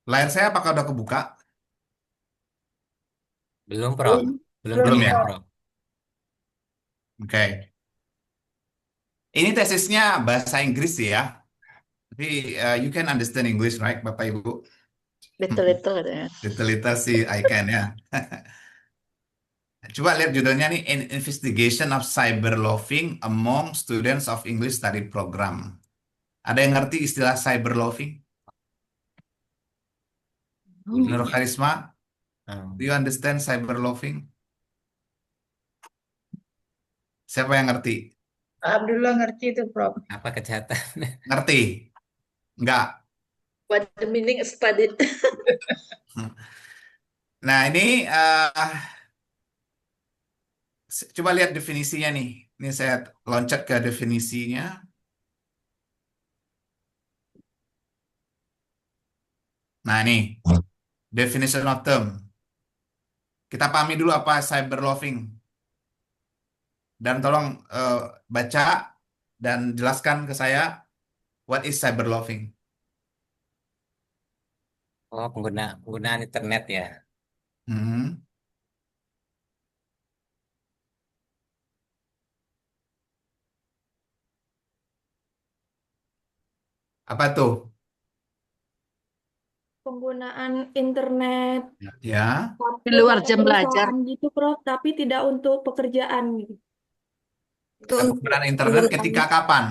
Layar saya apakah udah kebuka? Belum, Prof. Belum, Belum belum, Belum terlihat, ya? Prof. Prof. Oke. Ini tesisnya bahasa Inggris sih ya. Tapi you can understand English, right, Bapak Ibu? Little-little ya. Little-little sih I can ya. Coba lihat judulnya nih, An Investigation of Cyberloafing Among Students of English Study Program. Ada yang ngerti istilah cyberloafing? Nur Karisma, do you understand cyberloafing? Siapa yang ngerti? Alhamdulillah ngerti itu, Prof. Apa kejahatan? Ngerti? Enggak. What the meaning is studied. Nah, ini coba lihat definisinya nih. Ini saya loncat ke definisinya. Nah, ini definition of term. Kita pahami dulu apa cyberloafing. Dan tolong baca dan jelaskan ke saya what is cyberloafing. Oh, penggunaan internet ya. Hmm. Apa tuh? Penggunaan internet Ya. Di sampai luar pada jam belajar. perusahaan gitu, Prof, tapi tidak untuk pekerjaan gitu. Itu untuk Penggunaan internet penggunaan ketika kapan?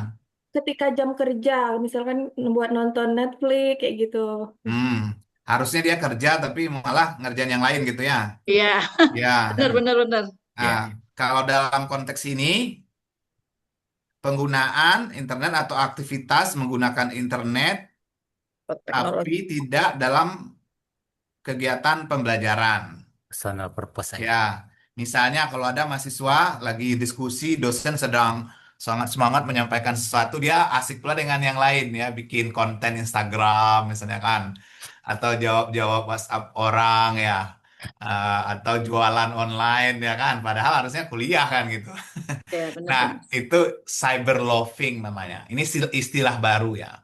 Ketika jam kerja, misalkan buat nonton Netflix kayak gitu. Hmm. Harusnya dia kerja tapi malah ngerjain yang lain gitu ya. Iya, Ya. benar, benar, benar. Nah, Ya. kalau dalam konteks ini penggunaan internet atau aktivitas menggunakan internet tapi Teknologi. tidak dalam kegiatan pembelajaran. Personal purpose aja. Ya, misalnya kalau ada mahasiswa lagi diskusi, dosen sedang sangat semangat menyampaikan sesuatu, dia asik pula dengan yang lain ya, bikin konten Instagram misalnya kan, atau jawab-jawab WhatsApp orang ya, atau jualan online ya kan, padahal harusnya kuliah kan gitu. Ya, Nah, benar-benar. itu cyber loafing namanya. Ini istilah baru ya.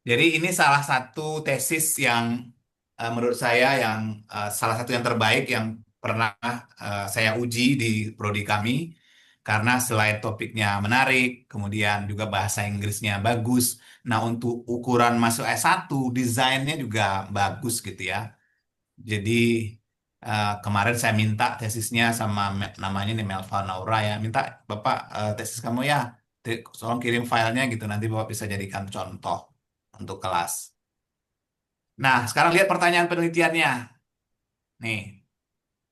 Jadi ini salah satu tesis yang menurut saya yang salah satu yang terbaik yang pernah saya uji di prodi kami karena selain topiknya menarik, kemudian juga bahasa Inggrisnya bagus. Nah, untuk ukuran masuk S1 desainnya juga bagus gitu ya. Jadi kemarin saya minta tesisnya sama namanya nih Melva Naura ya, minta Bapak tesis kamu ya, tolong kirim filenya gitu nanti Bapak bisa jadikan contoh untuk kelas. Nah, sekarang lihat pertanyaan penelitiannya. Nih,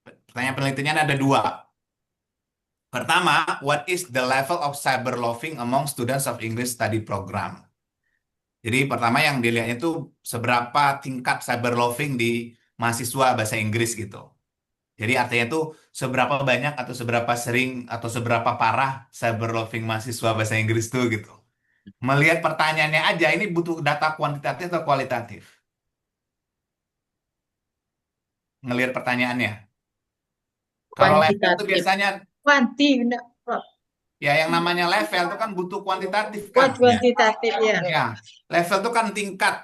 pertanyaan penelitiannya ada dua. Pertama, what is the level of cyber loafing among students of English study program? Jadi pertama yang dilihat itu seberapa tingkat cyber loafing di mahasiswa bahasa Inggris gitu. Jadi artinya itu seberapa banyak atau seberapa sering atau seberapa parah cyber loafing mahasiswa bahasa Inggris tuh gitu. Melihat pertanyaannya aja ini butuh data kuantitatif atau kualitatif? Ngelihat pertanyaannya. Kalau level itu Kuantitatif. biasanya Kuanti, benar, Prof. ya yang namanya level itu kan butuh kuantitatif kan. Buat kuantitatif ya. Ya, level itu kan tingkat.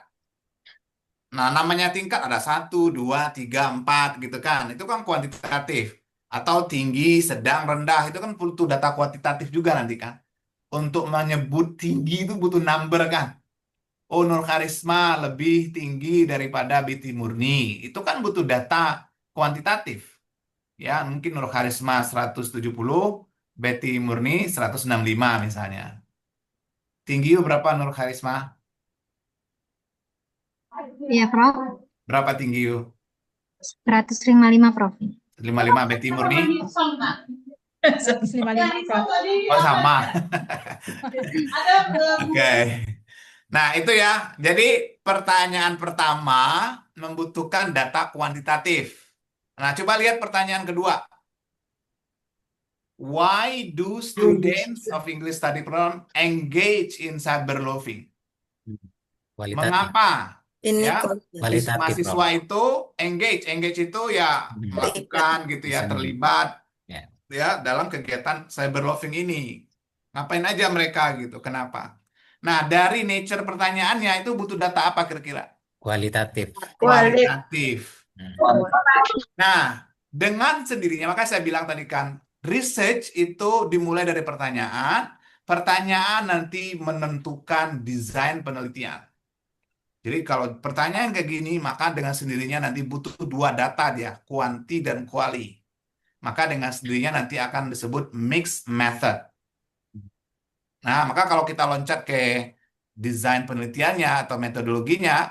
Nah, namanya tingkat ada 1, 2, 3, 4 gitu kan. Itu kan kuantitatif. Atau tinggi, sedang, rendah. Itu kan butuh data kuantitatif juga nanti kan. Untuk menyebut tinggi itu butuh number kan. Oh, Nur Karisma lebih tinggi daripada Biti Murni. Itu kan butuh data kuantitatif. Ya, mungkin Nur Karisma 170, Betty Murni 165 misalnya. Tinggi berapa Nur Karisma? Iya, Prof. Berapa tinggi 155, Prof. 55 Betty Murni? 155, Prof. Oh, sama. Oke. Nah, itu ya. Jadi pertanyaan pertama membutuhkan data kuantitatif. Nah, coba lihat pertanyaan kedua. Why do students of English study program engage in cyber loafing? Kualitatif. Mengapa? Ini Ya, Kualitatif, mahasiswa Prof. itu engage itu ya melakukan gitu ya, Listening. terlibat Ya. ya dalam kegiatan cyber loafing ini. Ngapain aja mereka gitu? Kenapa? Nah, dari nature pertanyaannya itu butuh data apa kira-kira? Kualitatif. Kualitatif. Hmm. Nah, dengan sendirinya, maka saya bilang tadi kan, research itu dimulai dari pertanyaan, pertanyaan nanti menentukan desain penelitian. Jadi kalau pertanyaan kayak gini, maka dengan sendirinya nanti butuh dua data dia, kuanti dan kuali. Maka dengan sendirinya nanti akan disebut mixed method. Nah, maka kalau kita loncat ke desain penelitiannya atau metodologinya,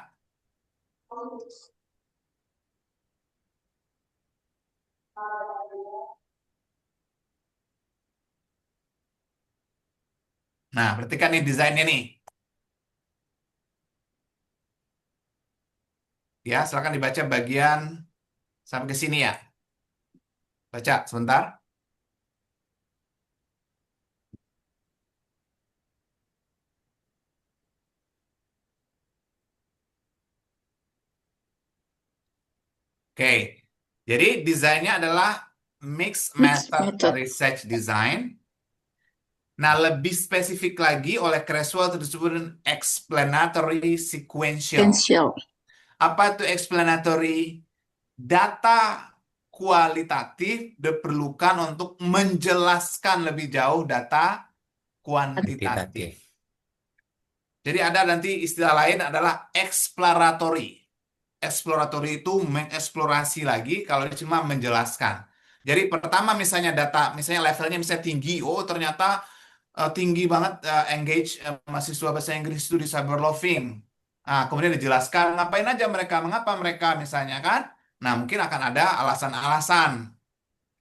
nah, perhatikan nih desainnya nih. Ya, silakan dibaca bagian sampai ke sini ya. Baca sebentar. Oke, jadi desainnya adalah mixed method research design. Nah, lebih spesifik lagi oleh Creswell disebut explanatory sequential. Potential. Apa itu explanatory? Data kualitatif diperlukan untuk menjelaskan lebih jauh data kuantitatif. Jadi ada nanti istilah lain adalah exploratory. Exploratory itu mengeksplorasi lagi, kalau ini cuma menjelaskan. Jadi pertama misalnya data, misalnya levelnya misalnya tinggi, oh ternyata tinggi banget engage mahasiswa bahasa Inggris itu di cyber loafing. Nah, kemudian dijelaskan ngapain aja mereka, mengapa mereka misalnya kan. Nah, mungkin akan ada alasan-alasan.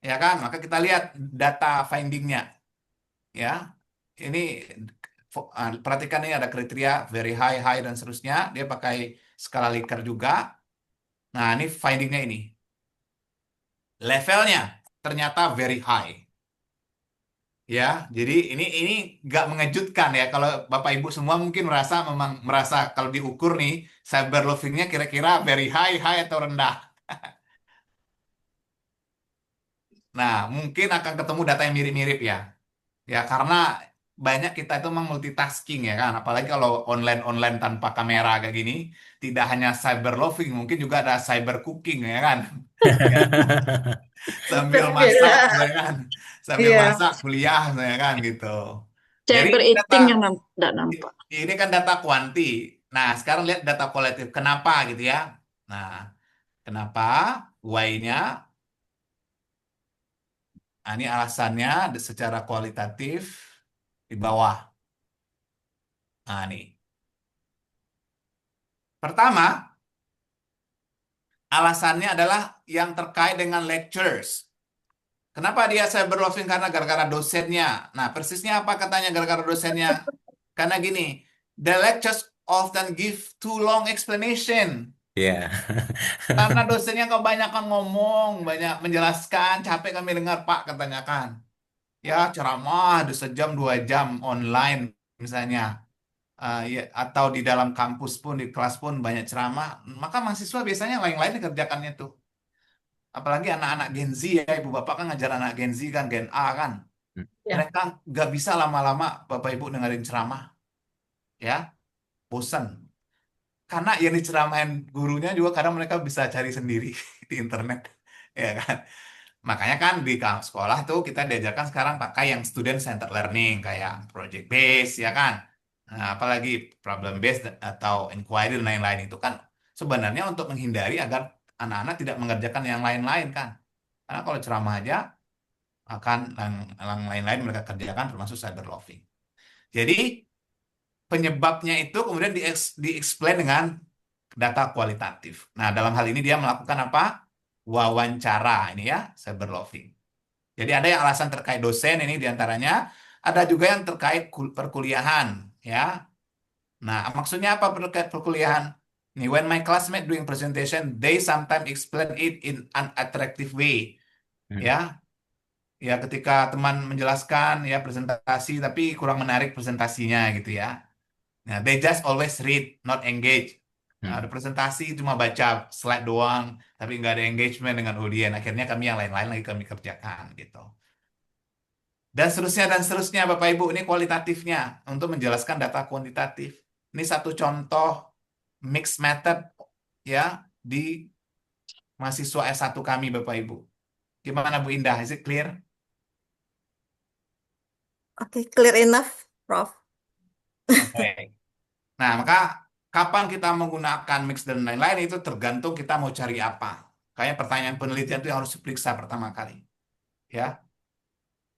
Ya kan? Maka kita lihat data findingnya. Ya. ini perhatikan ini ada kriteria very high, high dan seterusnya. Dia pakai skala Likert juga. Nah, ini findingnya ini. Levelnya ternyata very high. Ya, jadi ini nggak mengejutkan ya. Kalau Bapak Ibu semua mungkin memang merasa kalau diukur nih cyber lovingnya kira-kira very high, high atau rendah. Nah, mungkin akan ketemu data yang mirip-mirip ya. Ya, karena banyak kita itu memang multitasking ya kan. Apalagi kalau online-online tanpa kamera kayak gini, tidak hanya cyber loving, mungkin juga ada cyber cooking ya kan. Ya, sambil masak Ya, ya kan. Sambil iya, masak kuliah ya kan gitu. Jadi cyber data eating yang tidak nampak. ini kan data kuanti. Nah, sekarang lihat data kualitatif. Kenapa gitu ya? Nah, kenapa why-nya? Nah, ini alasannya secara kualitatif di bawah. Nah, nih. Pertama, alasannya adalah yang terkait dengan lectures. Kenapa dia cyberloving? Karena gara-gara dosennya. Nah, persisnya apa katanya gara-gara dosennya? Karena gini, the lectures often give too long explanation. Ya. Karena dosennya kebanyakan ngomong, banyak menjelaskan, capek kami dengar Pak katanya kan. Ya ceramah di sejam 2 jam online misalnya. Ya, atau di dalam kampus pun, di kelas pun banyak ceramah. Maka mahasiswa biasanya lain-lain dikerjakannya tuh. Apalagi anak-anak Gen Z ya, Ibu Bapak kan ngajar anak Gen Z kan, Gen A kan. Ya. Mereka nggak bisa lama-lama Bapak Ibu dengerin ceramah. Ya, bosan. Karena yang diceramain gurunya juga kadang mereka bisa cari sendiri di internet. Ya kan. Makanya kan di sekolah tuh kita diajarkan sekarang pakai yang student centered learning kayak project based ya kan. Nah, apalagi problem based atau inquiry dan lain-lain itu kan sebenarnya untuk menghindari agar anak-anak tidak mengerjakan yang lain-lain kan. Karena kalau ceramah aja akan yang lain-lain mereka kerjakan termasuk cyber loving. Jadi penyebabnya itu kemudian di-explain dengan data kualitatif. Nah, dalam hal ini dia melakukan apa? Wawancara ini ya, cyber loving. Jadi ada yang alasan terkait dosen ini diantaranya, ada juga yang terkait perkuliahan, ya. Nah, maksudnya apa terkait perkuliahan? Nih, when my classmate doing presentation, they sometimes explain it in an attractive way, ya. Ya, ketika teman menjelaskan ya presentasi, tapi kurang menarik presentasinya gitu ya. Nah, they just always read, not engage. Nah, ada presentasi cuma baca slide doang, tapi nggak ada engagement dengan audien. Akhirnya kami yang lain-lain lagi kami kerjakan gitu. Dan seterusnya Bapak Ibu, ini kualitatifnya untuk menjelaskan data kuantitatif. Ini satu contoh mixed method ya di mahasiswa S1 kami Bapak Ibu. Gimana Bu Indah? Is it clear? Oke, clear enough, Prof. Oke. Nah, maka kapan kita menggunakan mix dan lain-lain itu tergantung kita mau cari apa. Kayak pertanyaan penelitian itu harus diperiksa pertama kali. Ya,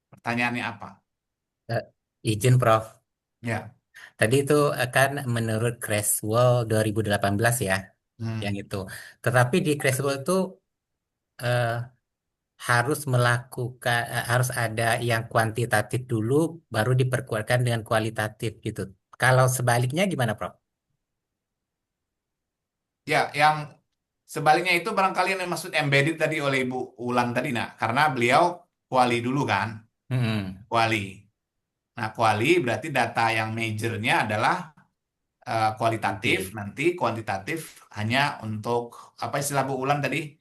pertanyaannya apa? Izin Prof. Ya. Tadi itu kan menurut Creswell 2018 ya, yang itu. Tetapi di Creswell itu eh, harus ada yang kuantitatif dulu, baru diperkuatkan dengan kualitatif gitu. Kalau sebaliknya gimana, Prof? Ya, yang sebaliknya itu barangkali yang maksud embedded tadi oleh Ibu Ulan tadi, nah, karena beliau kuali dulu kan, kuali. Nah, kuali berarti data yang majornya adalah kualitatif, nanti kuantitatif hanya untuk apa istilah Bu Ulan tadi,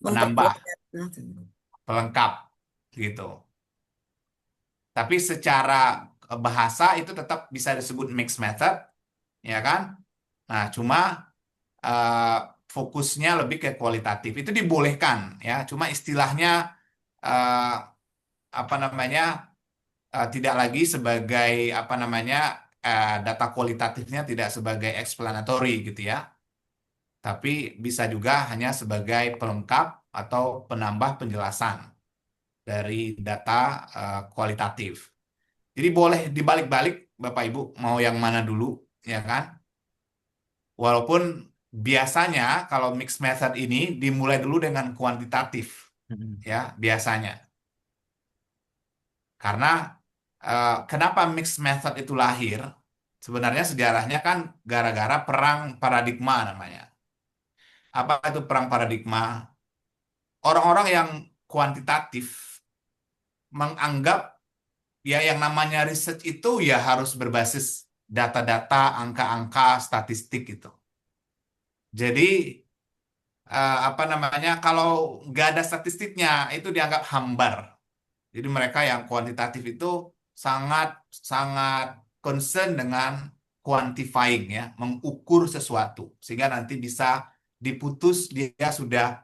menambah, pelengkap, gitu. Tapi secara bahasa itu tetap bisa disebut mixed method, ya kan? Nah, cuma eh, fokusnya lebih ke kualitatif. Itu dibolehkan, ya. Cuma istilahnya eh, apa namanya tidak lagi sebagai apa namanya data kualitatifnya tidak sebagai explanatory gitu ya. Tapi bisa juga hanya sebagai pelengkap atau penambah penjelasan dari data kualitatif. Jadi boleh dibalik-balik Bapak Ibu mau yang mana dulu ya kan? Walaupun biasanya kalau mixed method ini dimulai dulu dengan kuantitatif ya biasanya. Karena kenapa mixed method itu lahir? Sebenarnya sejarahnya kan gara-gara perang paradigma namanya. Apa itu perang paradigma? Orang-orang yang kuantitatif menganggap ya yang namanya research itu ya harus berbasis data-data, angka-angka, statistik gitu. Jadi apa namanya? Kalau nggak ada statistiknya itu dianggap hambar. Jadi mereka yang kuantitatif itu sangat sangat concern dengan quantifying ya, mengukur sesuatu sehingga nanti bisa diputus dia sudah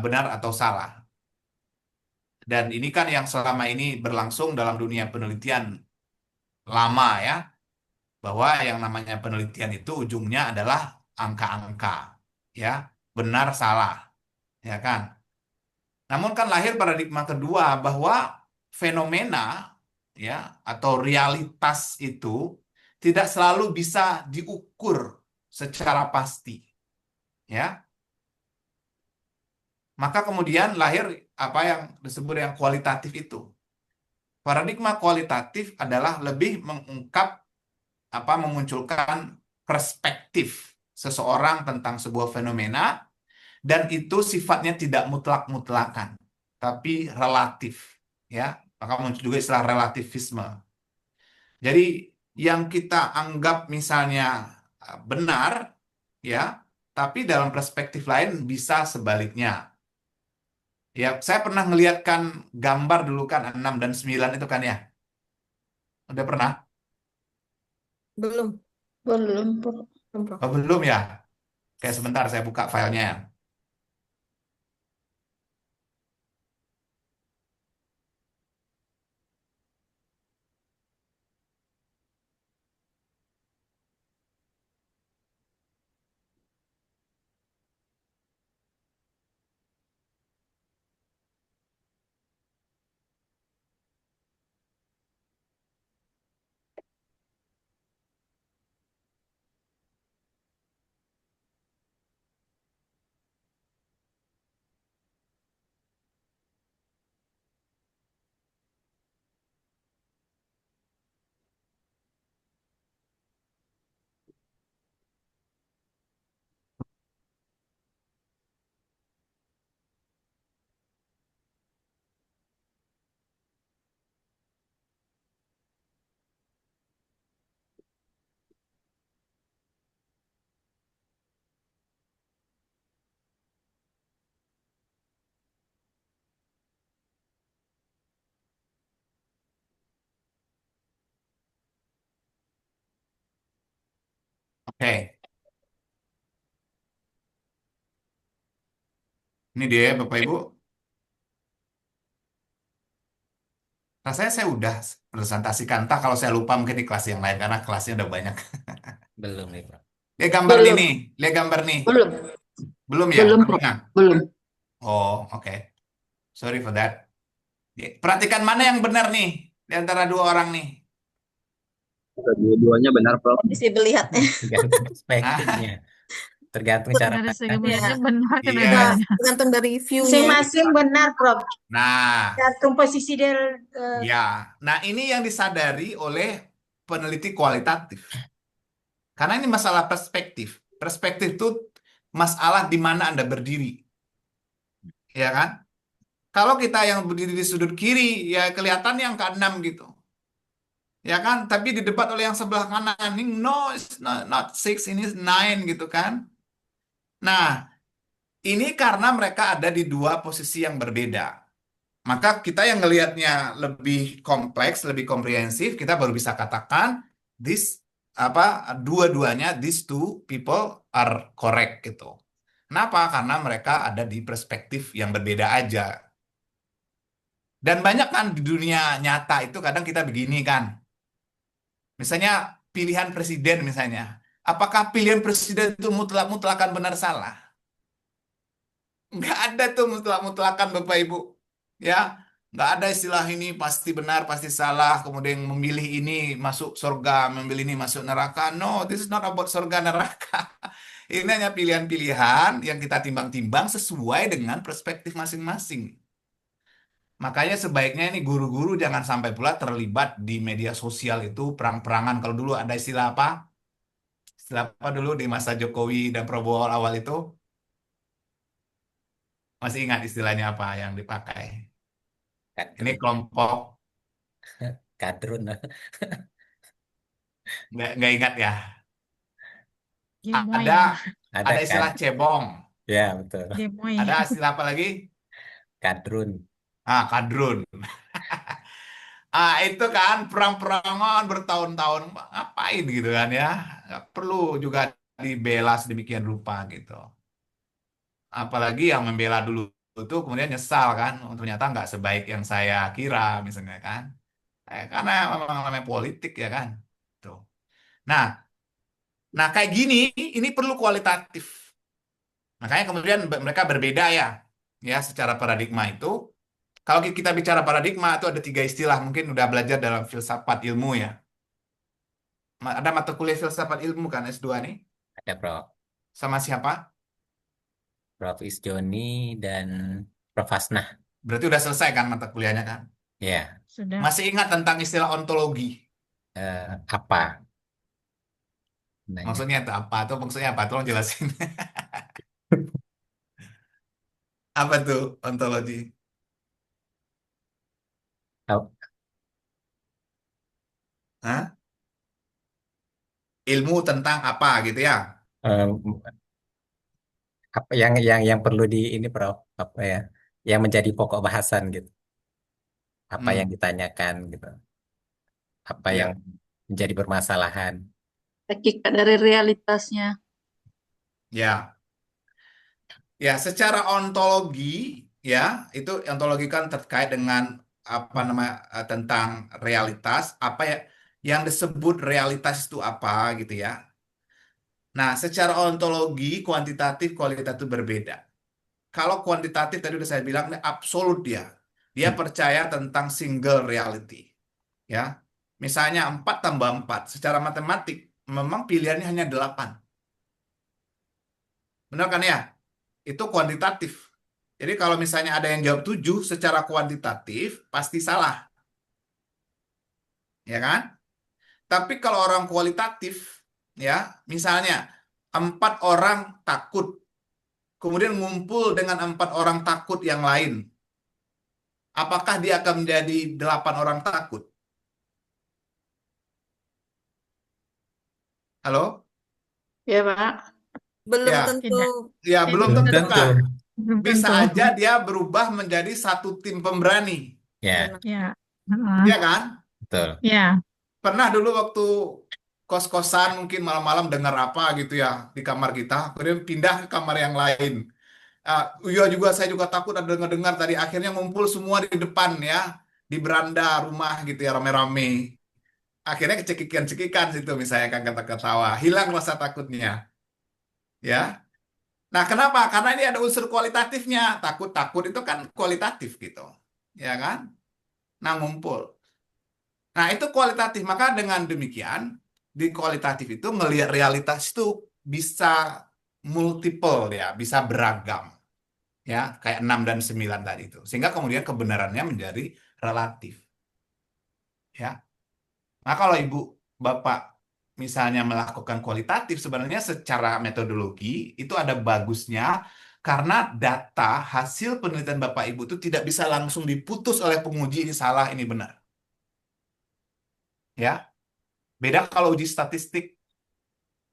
benar atau salah. Dan ini kan yang selama ini berlangsung dalam dunia penelitian lama ya, bahwa yang namanya penelitian itu ujungnya adalah angka-angka ya, benar salah ya kan. Namun kan lahir paradigma kedua bahwa fenomena ya atau realitas itu tidak selalu bisa diukur secara pasti ya. Maka kemudian lahir apa yang disebut yang kualitatif itu. Paradigma kualitatif adalah lebih mengungkap apa memunculkan perspektif seseorang tentang sebuah fenomena dan itu sifatnya tidak mutlak-mutlakan tapi relatif ya. Maka muncul juga istilah relativisme. Jadi yang kita anggap misalnya benar ya, tapi dalam perspektif lain bisa sebaliknya. Ya, saya pernah ngeliatkan gambar dulu kan 6 dan 9 itu kan ya. Udah pernah? Belum, Belum, Prof. belum, Prof. Oh, belum ya? Kayak sebentar saya buka filenya. Oke, ini dia Bapak Ibu. Rasanya saya udah presentasikan. Entah kalau saya lupa mungkin di kelas yang lain karena kelasnya udah banyak. Belum nih, Prof. Lihat gambar Belum, nih. Lihat gambar nih. belum, Belum ya? belum, Belum Prof. ya? Belum. Oh, oke. Sorry for that. Perhatikan mana yang benar nih di antara dua orang nih. Dua-duanya benar, Prof. Bisa melihat. Tergantung Ah, perspektifnya, tergantung cara Dari segi pandangnya. benarnya benar iya. kedua-duanya. Tergantung dari view-nya. Masing-masing benar, Prof. Nah, Tergantung posisi dari ya. Nah, ini yang disadari oleh peneliti kualitatif. Karena ini masalah perspektif. Perspektif itu masalah di mana Anda berdiri. Ya kan? Kalau kita yang berdiri di sudut kiri, ya kelihatan yang ke-6 gitu. Ya kan? Tapi didebat oleh yang sebelah kanan. Ini no, it's not 6, ini 9 gitu kan. Nah, ini karena mereka ada di dua posisi yang berbeda. Maka kita yang ngelihatnya lebih kompleks, lebih komprehensif, kita baru bisa katakan this apa dua-duanya these two people are correct gitu. Kenapa? Karena mereka ada di perspektif yang berbeda aja. Dan banyak kan di dunia nyata itu kadang kita begini kan. Misalnya pilihan presiden misalnya. Apakah pilihan presiden itu mutlak-mutlakan benar salah? Nggak ada tuh mutlak-mutlakan Bapak Ibu. Ya, nggak ada istilah ini pasti benar, pasti salah. Kemudian memilih ini masuk surga, memilih ini masuk neraka. No, this is not about surga neraka. Ini hanya pilihan-pilihan yang kita timbang-timbang sesuai dengan perspektif masing-masing. Makanya sebaiknya ini guru-guru jangan sampai pula terlibat di media sosial itu perang-perangan. Kalau dulu ada istilah apa? Istilah apa dulu di masa Jokowi dan Prabowo awal itu? Masih ingat istilahnya apa yang dipakai? Ini Kadrun, kelompok kadrun. nggak ingat ya. Gemoy Ada ya, Ada ada kad, istilah cebong. ya betul. gemoy. Ada istilah apa lagi? Kadrun. Kadrun. Itu kan perang-perangan bertahun-tahun ngapain gitu kan ya? Nggak perlu juga dibela sedemikian rupa gitu. Apalagi yang membela dulu itu kemudian nyesal kan, oh, ternyata nggak sebaik yang saya kira misalnya kan. Karena memang namanya politik ya kan. Tuh. Nah, nah kayak gini ini perlu kualitatif. Makanya kemudian mereka berbeda ya, ya secara paradigma itu. Kalau kita bicara paradigma itu ada 3 istilah, mungkin udah belajar dalam filsafat ilmu ya. Ada mata kuliah filsafat ilmu kan S2 nih, Ada Prof. sama siapa? Prof. Isjoni dan Prof. Hasnah. Berarti udah selesai kan mata kuliahnya kan? Ya, Sudah. Masih ingat tentang istilah ontologi? apa? Nanya. Maksudnya itu apa? Atau maksudnya apa? Tolong jelasin. Apa tuh ontologi? Oh, Hah? Ilmu tentang apa gitu ya? em, apa yang perlu di ini Prof? Apa ya? Yang menjadi pokok bahasan gitu. Apa yang Hmm, ditanyakan gitu. Apa yang ya, menjadi permasalahan. Hakikat dari realitasnya. ya, ya. Secara ontologi, ya itu ontologi kan terkait dengan apa nama tentang realitas. Apa ya yang disebut realitas itu apa gitu ya? Nah, secara ontologi kuantitatif kualitatif berbeda. Kalau kuantitatif tadi udah saya bilang ini absolut dia. Dia percaya tentang single reality. Ya. Misalnya 4 tambah 4 secara matematik memang pilihannya hanya 8. Benar kan ya? Itu kuantitatif. Jadi kalau misalnya ada yang jawab 7 secara kuantitatif pasti salah. Ya kan? Tapi kalau orang kualitatif ya, misalnya 4 orang takut kemudian ngumpul dengan 4 orang takut yang lain. Apakah dia akan menjadi 8 orang takut? Halo? Ya, Pak. Belum Ya, tentu. Tidak. ya belum Belum tentu tentu. kan. Belum Bisa tentu. aja dia berubah menjadi satu tim pemberani. Ya, Benar. Ya. Heeh. Ya kan? betul. Ya. Pernah dulu waktu kos-kosan mungkin malam-malam dengar apa gitu ya di kamar kita, kemudian pindah ke kamar yang lain. Iya juga saya juga takut ada dengar-dengar tadi akhirnya ngumpul semua di depan ya, di beranda rumah gitu ya rame-rame. Akhirnya kecekikan-cekikan situ misalnya kan kata-ketawa, hilang rasa takutnya. Ya. Nah, kenapa? Karena ini ada unsur kualitatifnya. Takut-takut itu kan kualitatif gitu. Ya kan? Nah, ngumpul. Nah, itu kualitatif. Maka dengan demikian, di kualitatif itu ngelihat realitas itu bisa multiple ya, bisa beragam. Ya, kayak 6 dan 9 tadi itu. Sehingga kemudian kebenarannya menjadi relatif. Ya. Nah, kalau Ibu Bapak misalnya melakukan kualitatif sebenarnya secara metodologi itu ada bagusnya karena data hasil penelitian Bapak Ibu itu tidak bisa langsung diputus oleh penguji ini salah ini benar. Ya. Beda kalau uji statistik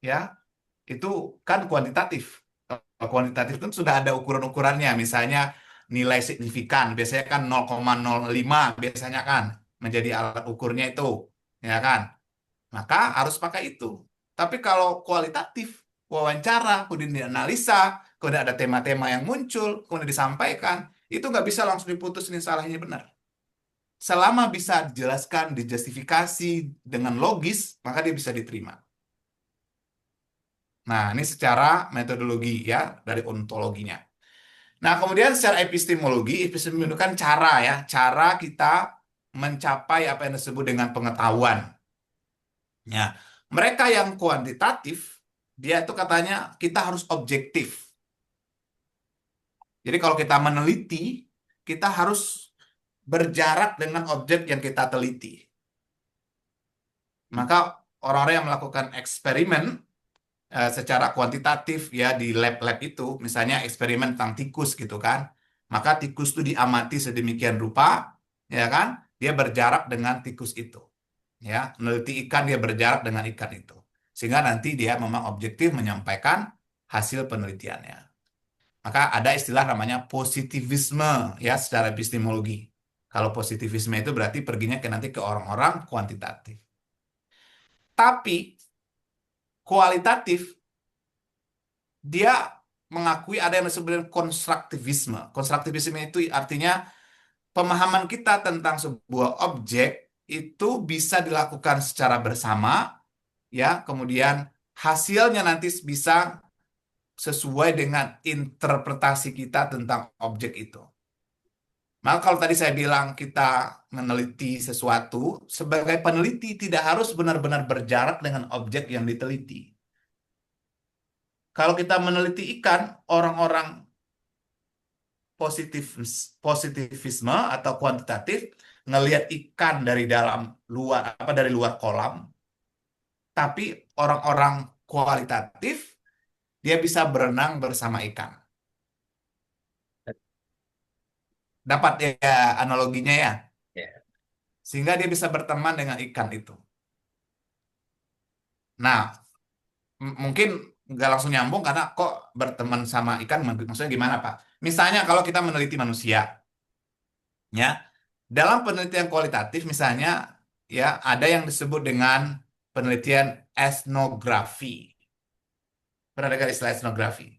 ya, itu kan kuantitatif. Kalau kuantitatif kan sudah ada ukuran-ukurannya, misalnya nilai signifikan biasanya kan 0,05 biasanya kan menjadi alat ukurnya itu, ya kan? Maka harus pakai itu. Tapi kalau kualitatif, wawancara, kemudian dianalisa, kemudian ada tema-tema yang muncul, kemudian disampaikan, itu nggak bisa langsung diputus ini salah ini benar. Selama bisa dijelaskan, dijustifikasi dengan logis, maka dia bisa diterima. Nah, ini secara metodologi ya, dari ontologinya. Nah, kemudian secara epistemologi, epistemologi itu kan cara ya, cara kita mencapai apa yang disebut dengan pengetahuan. Ya, mereka yang kuantitatif, dia itu katanya kita harus objektif. Jadi kalau kita meneliti, kita harus berjarak dengan objek yang kita teliti. Maka orang-orang yang melakukan eksperimen secara kuantitatif ya di lab-lab itu, misalnya eksperimen tentang tikus gitu kan, maka tikus itu diamati sedemikian rupa, ya kan, dia berjarak dengan tikus itu, ya, meneliti ikan dia berjarak dengan ikan itu, sehingga nanti dia memang objektif menyampaikan hasil penelitiannya. Maka ada istilah namanya positivisme ya secara epistemologi. Kalau positivisme itu berarti perginya nanti ke orang-orang kuantitatif. Tapi kualitatif dia mengakui ada yang disebut dengan konstruktivisme. Konstruktivisme itu artinya pemahaman kita tentang sebuah objek itu bisa dilakukan secara bersama, ya, kemudian hasilnya nanti bisa sesuai dengan interpretasi kita tentang objek itu. Maka kalau tadi saya bilang kita meneliti sesuatu, sebagai peneliti tidak harus benar-benar berjarak dengan objek yang diteliti. Kalau kita meneliti ikan, orang-orang positivisme atau kuantitatif ngelihat ikan dari luar kolam, tapi orang-orang kualitatif dia bisa berenang bersama ikan. Dapat ya analoginya ya? Sehingga dia bisa berteman dengan ikan itu. Nah, mungkin nggak langsung nyambung karena kok berteman sama ikan, maksudnya gimana Pak? Misalnya kalau kita meneliti manusia, ya, dalam penelitian kualitatif misalnya, ya, ada yang disebut dengan penelitian etnografi. Pernah dengar istilah etnografi?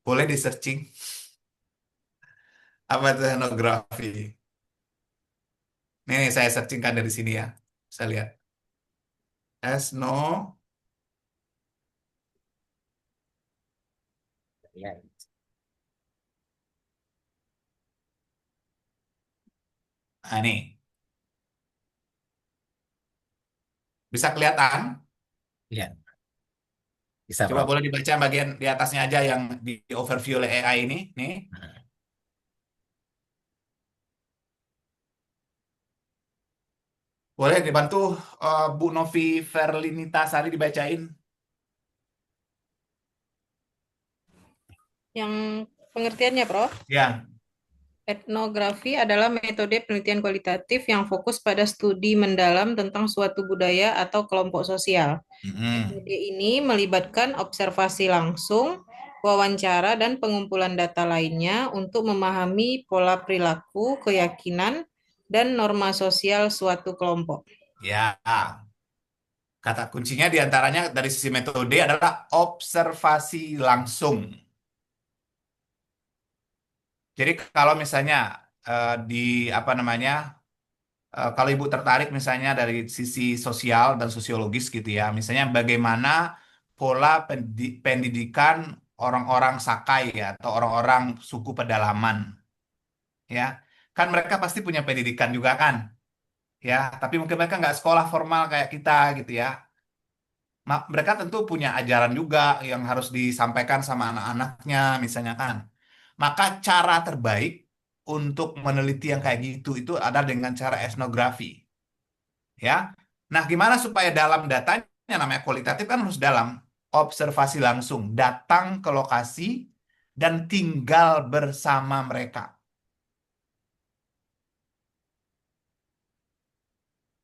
Boleh di searching. Apa itu etnografi? Nih, saya searchingkan dari sini ya. Saya lihat. Etno. Nah, ini. Bisa kelihatan? Iya, bisa Coba Prof. boleh dibaca bagian di atasnya aja yang di overview oleh AI ini. Nih. Boleh dibantu Bu Novi Verlinita Sari dibacain. Yang pengertiannya, Prof. Ya. Etnografi adalah metode penelitian kualitatif yang fokus pada studi mendalam tentang suatu budaya atau kelompok sosial. Metode ini melibatkan observasi langsung, wawancara, dan pengumpulan data lainnya untuk memahami pola perilaku, keyakinan, dan norma sosial suatu kelompok. Ya. Kata kuncinya diantaranya dari sisi metode adalah observasi langsung. Jadi kalau misalnya kalau Ibu tertarik misalnya dari sisi sosial dan sosiologis gitu ya, misalnya bagaimana pola pendidikan orang-orang Sakai ya, atau orang-orang suku pedalaman, ya, kan mereka pasti punya pendidikan juga kan, ya, tapi mungkin mereka nggak sekolah formal kayak kita gitu ya. Mereka tentu punya ajaran juga yang harus disampaikan sama anak-anaknya misalnya kan. Maka cara terbaik untuk meneliti yang kayak gitu itu adalah dengan cara etnografi. Ya. Nah, gimana supaya dalam datanya namanya kualitatif kan harus dalam observasi langsung, datang ke lokasi dan tinggal bersama mereka.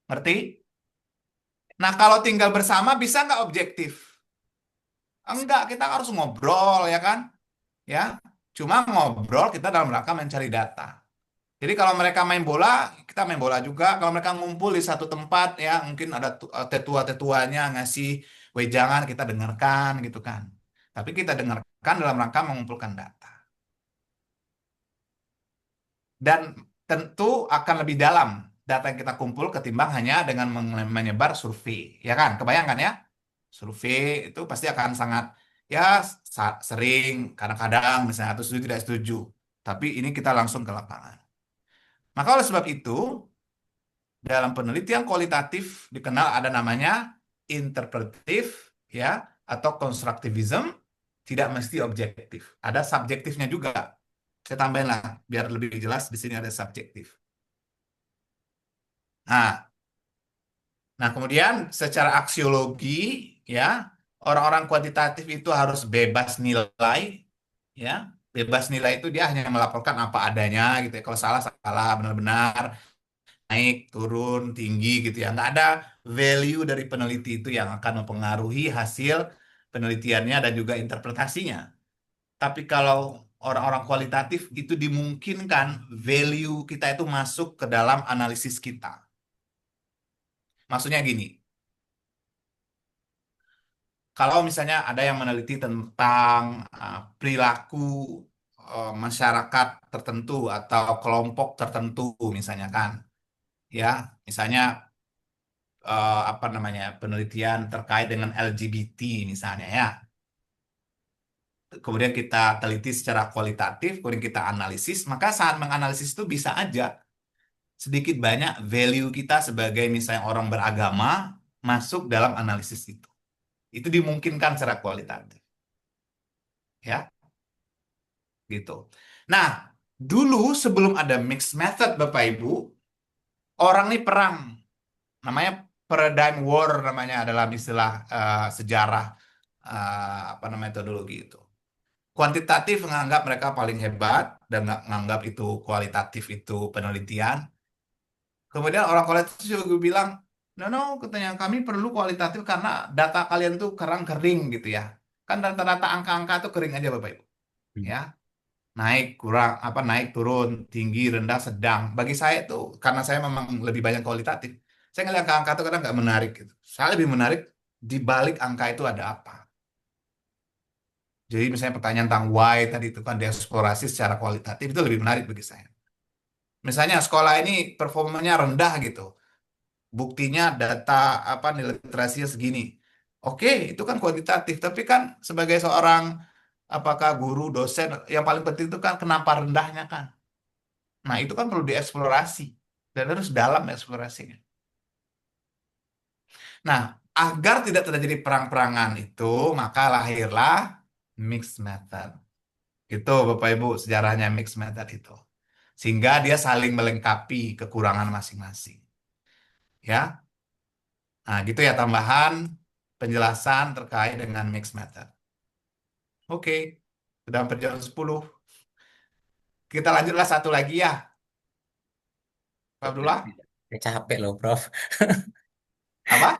Ngerti? Nah, kalau tinggal bersama bisa nggak objektif? Enggak, kita harus ngobrol ya kan? Ya, cuma ngobrol kita dalam rangka mencari data. Jadi kalau mereka main bola, kita main bola juga. Kalau mereka ngumpul di satu tempat, ya mungkin ada tetua-tetuanya ngasih wejangan, kita dengarkan gitu kan. Tapi kita dengarkan dalam rangka mengumpulkan data. Dan tentu akan lebih dalam data yang kita kumpul ketimbang hanya dengan menyebar survei. Ya kan, kebayangkan ya? Survei itu pasti akan sangat, ya sering, kadang-kadang misalnya atau setuju tidak setuju. Tapi ini kita langsung ke lapangan. Maka oleh sebab itu, dalam penelitian kualitatif dikenal ada namanya interpretif ya atau konstruktivism, tidak mesti objektif. Ada subjektifnya juga. Saya tambahin lah, biar lebih jelas di sini ada subjektif. Nah, nah, kemudian secara aksiologi, ya, orang-orang kuantitatif itu harus bebas nilai, ya. Bebas nilai itu dia hanya melaporkan apa adanya gitu ya. Kalau salah, salah, benar-benar, naik, turun, tinggi gitu ya. Nggak ada value dari peneliti itu yang akan mempengaruhi hasil penelitiannya dan juga interpretasinya. Tapi kalau orang-orang kualitatif itu dimungkinkan value kita itu masuk ke dalam analisis kita. Maksudnya gini, kalau misalnya ada yang meneliti tentang perilaku masyarakat tertentu atau kelompok tertentu, misalnya kan, ya, misalnya apa namanya penelitian terkait dengan LGBT misalnya ya, kemudian kita teliti secara kualitatif, kemudian kita analisis, maka saat menganalisis itu bisa aja sedikit banyak value kita sebagai misalnya orang beragama masuk dalam analisis itu. Itu dimungkinkan secara kualitatif, ya. Gitu. Nah, dulu sebelum ada mixed method, Bapak Ibu, orang nih perang. Namanya paradigm war, namanya adalah istilah sejarah apa namanya metodologi itu. Kuantitatif menganggap mereka paling hebat dan nggak menganggap itu kualitatif itu penelitian. Kemudian orang kualitatif juga bilang, no, no, katanya kami perlu kualitatif karena data kalian tuh kering gitu ya. Kan data-data angka-angka itu kering aja Bapak Ibu. Ya, naik kurang apa naik turun tinggi rendah sedang bagi saya itu karena saya memang lebih banyak kualitatif, saya ngeliat angka itu kadang nggak menarik gitu. Saya lebih menarik di balik angka itu ada apa. Jadi misalnya pertanyaan tentang why tadi itu kan dieksplorasi secara kualitatif itu lebih menarik bagi saya. Misalnya sekolah ini performanya rendah gitu, buktinya data apa nilai literasinya segini, oke itu kan kuantitatif, tapi kan sebagai seorang apakah guru dosen yang paling penting itu kan kenapa rendahnya kan. Nah, itu kan perlu dieksplorasi dan harus dalam eksplorasinya. Nah, agar tidak terjadi perang-perangan itu, maka lahirlah mixed method. Itu Bapak Ibu sejarahnya mixed method itu. Sehingga dia saling melengkapi kekurangan masing-masing. Ya. Nah, gitu ya tambahan penjelasan terkait dengan mixed method. Oke. Sudah hampir jam 10. Kita lanjutlah satu lagi ya. Pak Abdullah. Udah capek loh, Prof. Apa?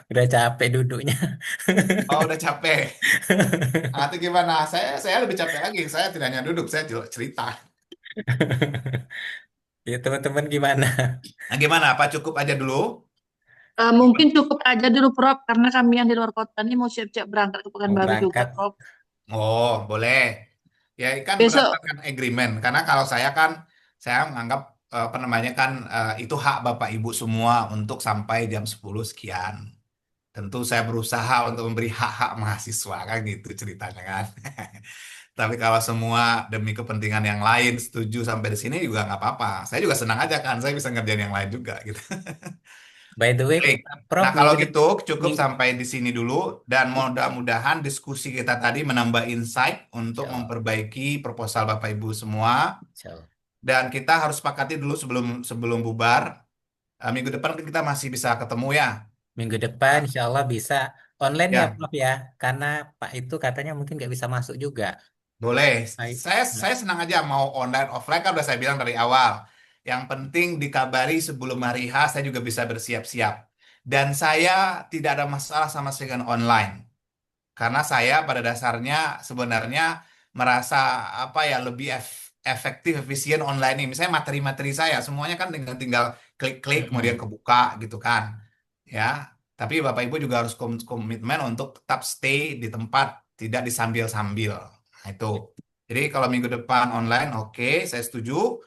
Udah capek duduknya. Oh, udah capek. Nah, itu gimana? Saya lebih capek lagi. Saya tidak hanya duduk, saya juga cerita. Ya, teman-teman gimana? Nah, gimana? Apa cukup aja dulu? Mungkin cukup aja dulu, Prof, karena kami yang di luar kota ini mau siap-siap berangkat ke Mau Pekanbaru juga, berangkat. Prof. Oh, boleh. Ya, kan Besok, berdasarkan agreement. Karena kalau saya kan, saya menganggap apa namanya kan itu hak Bapak Ibu semua untuk sampai jam 10 sekian. Tentu saya berusaha untuk memberi hak-hak mahasiswa kan gitu ceritanya kan. Tapi kalau semua demi kepentingan yang lain setuju sampai di sini juga nggak apa-apa. Saya juga senang aja kan, saya bisa ngerjain yang lain juga gitu. By the way, Baik. Prof, Nah, kalau minggu gitu cukup minggu, sampai di sini dulu dan mudah-mudahan diskusi kita tadi menambah insight untuk Insya memperbaiki proposal Bapak Ibu semua Allah. dan kita harus sepakati dulu sebelum sebelum bubar. Minggu depan kan kita masih bisa ketemu ya. Minggu depan, Nah, insya Allah bisa online ya, ya, Prof ya, karena Pak itu katanya mungkin nggak bisa masuk juga. boleh. Baik. Saya senang aja mau online offline kan udah saya bilang dari awal. Yang penting dikabari sebelum hari H saya juga bisa bersiap-siap. Dan saya tidak ada masalah sama sekali dengan online. Karena saya pada dasarnya sebenarnya merasa apa ya lebih efektif, efisien online ini. Misalnya materi-materi saya semuanya kan tinggal klik-klik kemudian Mm-mm. kebuka gitu kan. Ya. Tapi Bapak Ibu juga harus komitmen untuk tetap stay di tempat, tidak disambil-sambil. Nah, itu. Jadi kalau minggu depan online, oke, saya setuju.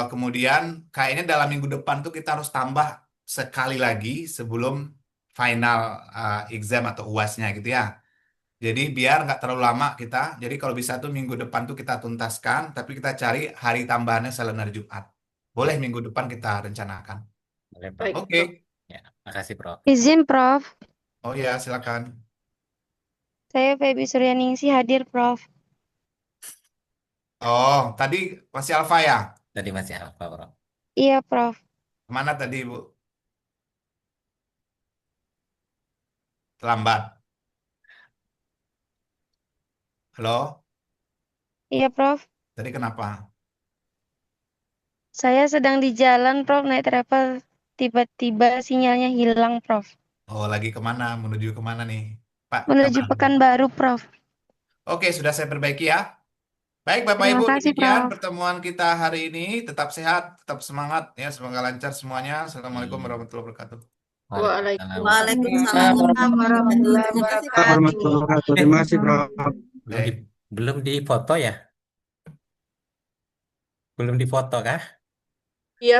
Kemudian kayaknya dalam minggu depan tuh kita harus tambah sekali lagi sebelum final exam atau UASnya gitu ya. Jadi biar nggak terlalu lama kita. Jadi kalau bisa tuh minggu depan tuh kita tuntaskan, tapi kita cari hari tambahannya selain hari Jumat. Boleh Ya, minggu depan kita rencanakan. boleh, Prof. baik, Oke. Prof. Ya, makasih, Prof. Izin, Prof. Oh ya, silakan. Saya Feby Suryaningsih hadir, Prof. Oh, tadi masih alfa ya? Tadi masih alfa, Prof. Iya, Prof. Kemana tadi, Bu? Terlambat. Halo? Iya, Prof. Tadi kenapa? Saya sedang di jalan, Prof, naik travel. Tiba-tiba sinyalnya hilang, Prof. Oh, lagi kemana? Menuju kemana nih? Pak, Menuju kabar. Pekanbaru, Prof. Oke, sudah saya perbaiki ya. Baik, Bapak Terima Ibu, kasih, demikian Prof. pertemuan kita hari ini. Tetap sehat, tetap semangat ya. Semoga lancar semuanya. Assalamualaikum warahmatullahi wabarakatuh. Waalaikumsalam. Waalaikumsalam warahmatullahi wabarakatuh. Waalaikumsalam Terima kasih, Pak. Warahmatullahi wabarakatuh. Terima kasih, Prof. Belum di foto ya? Belum di foto kah?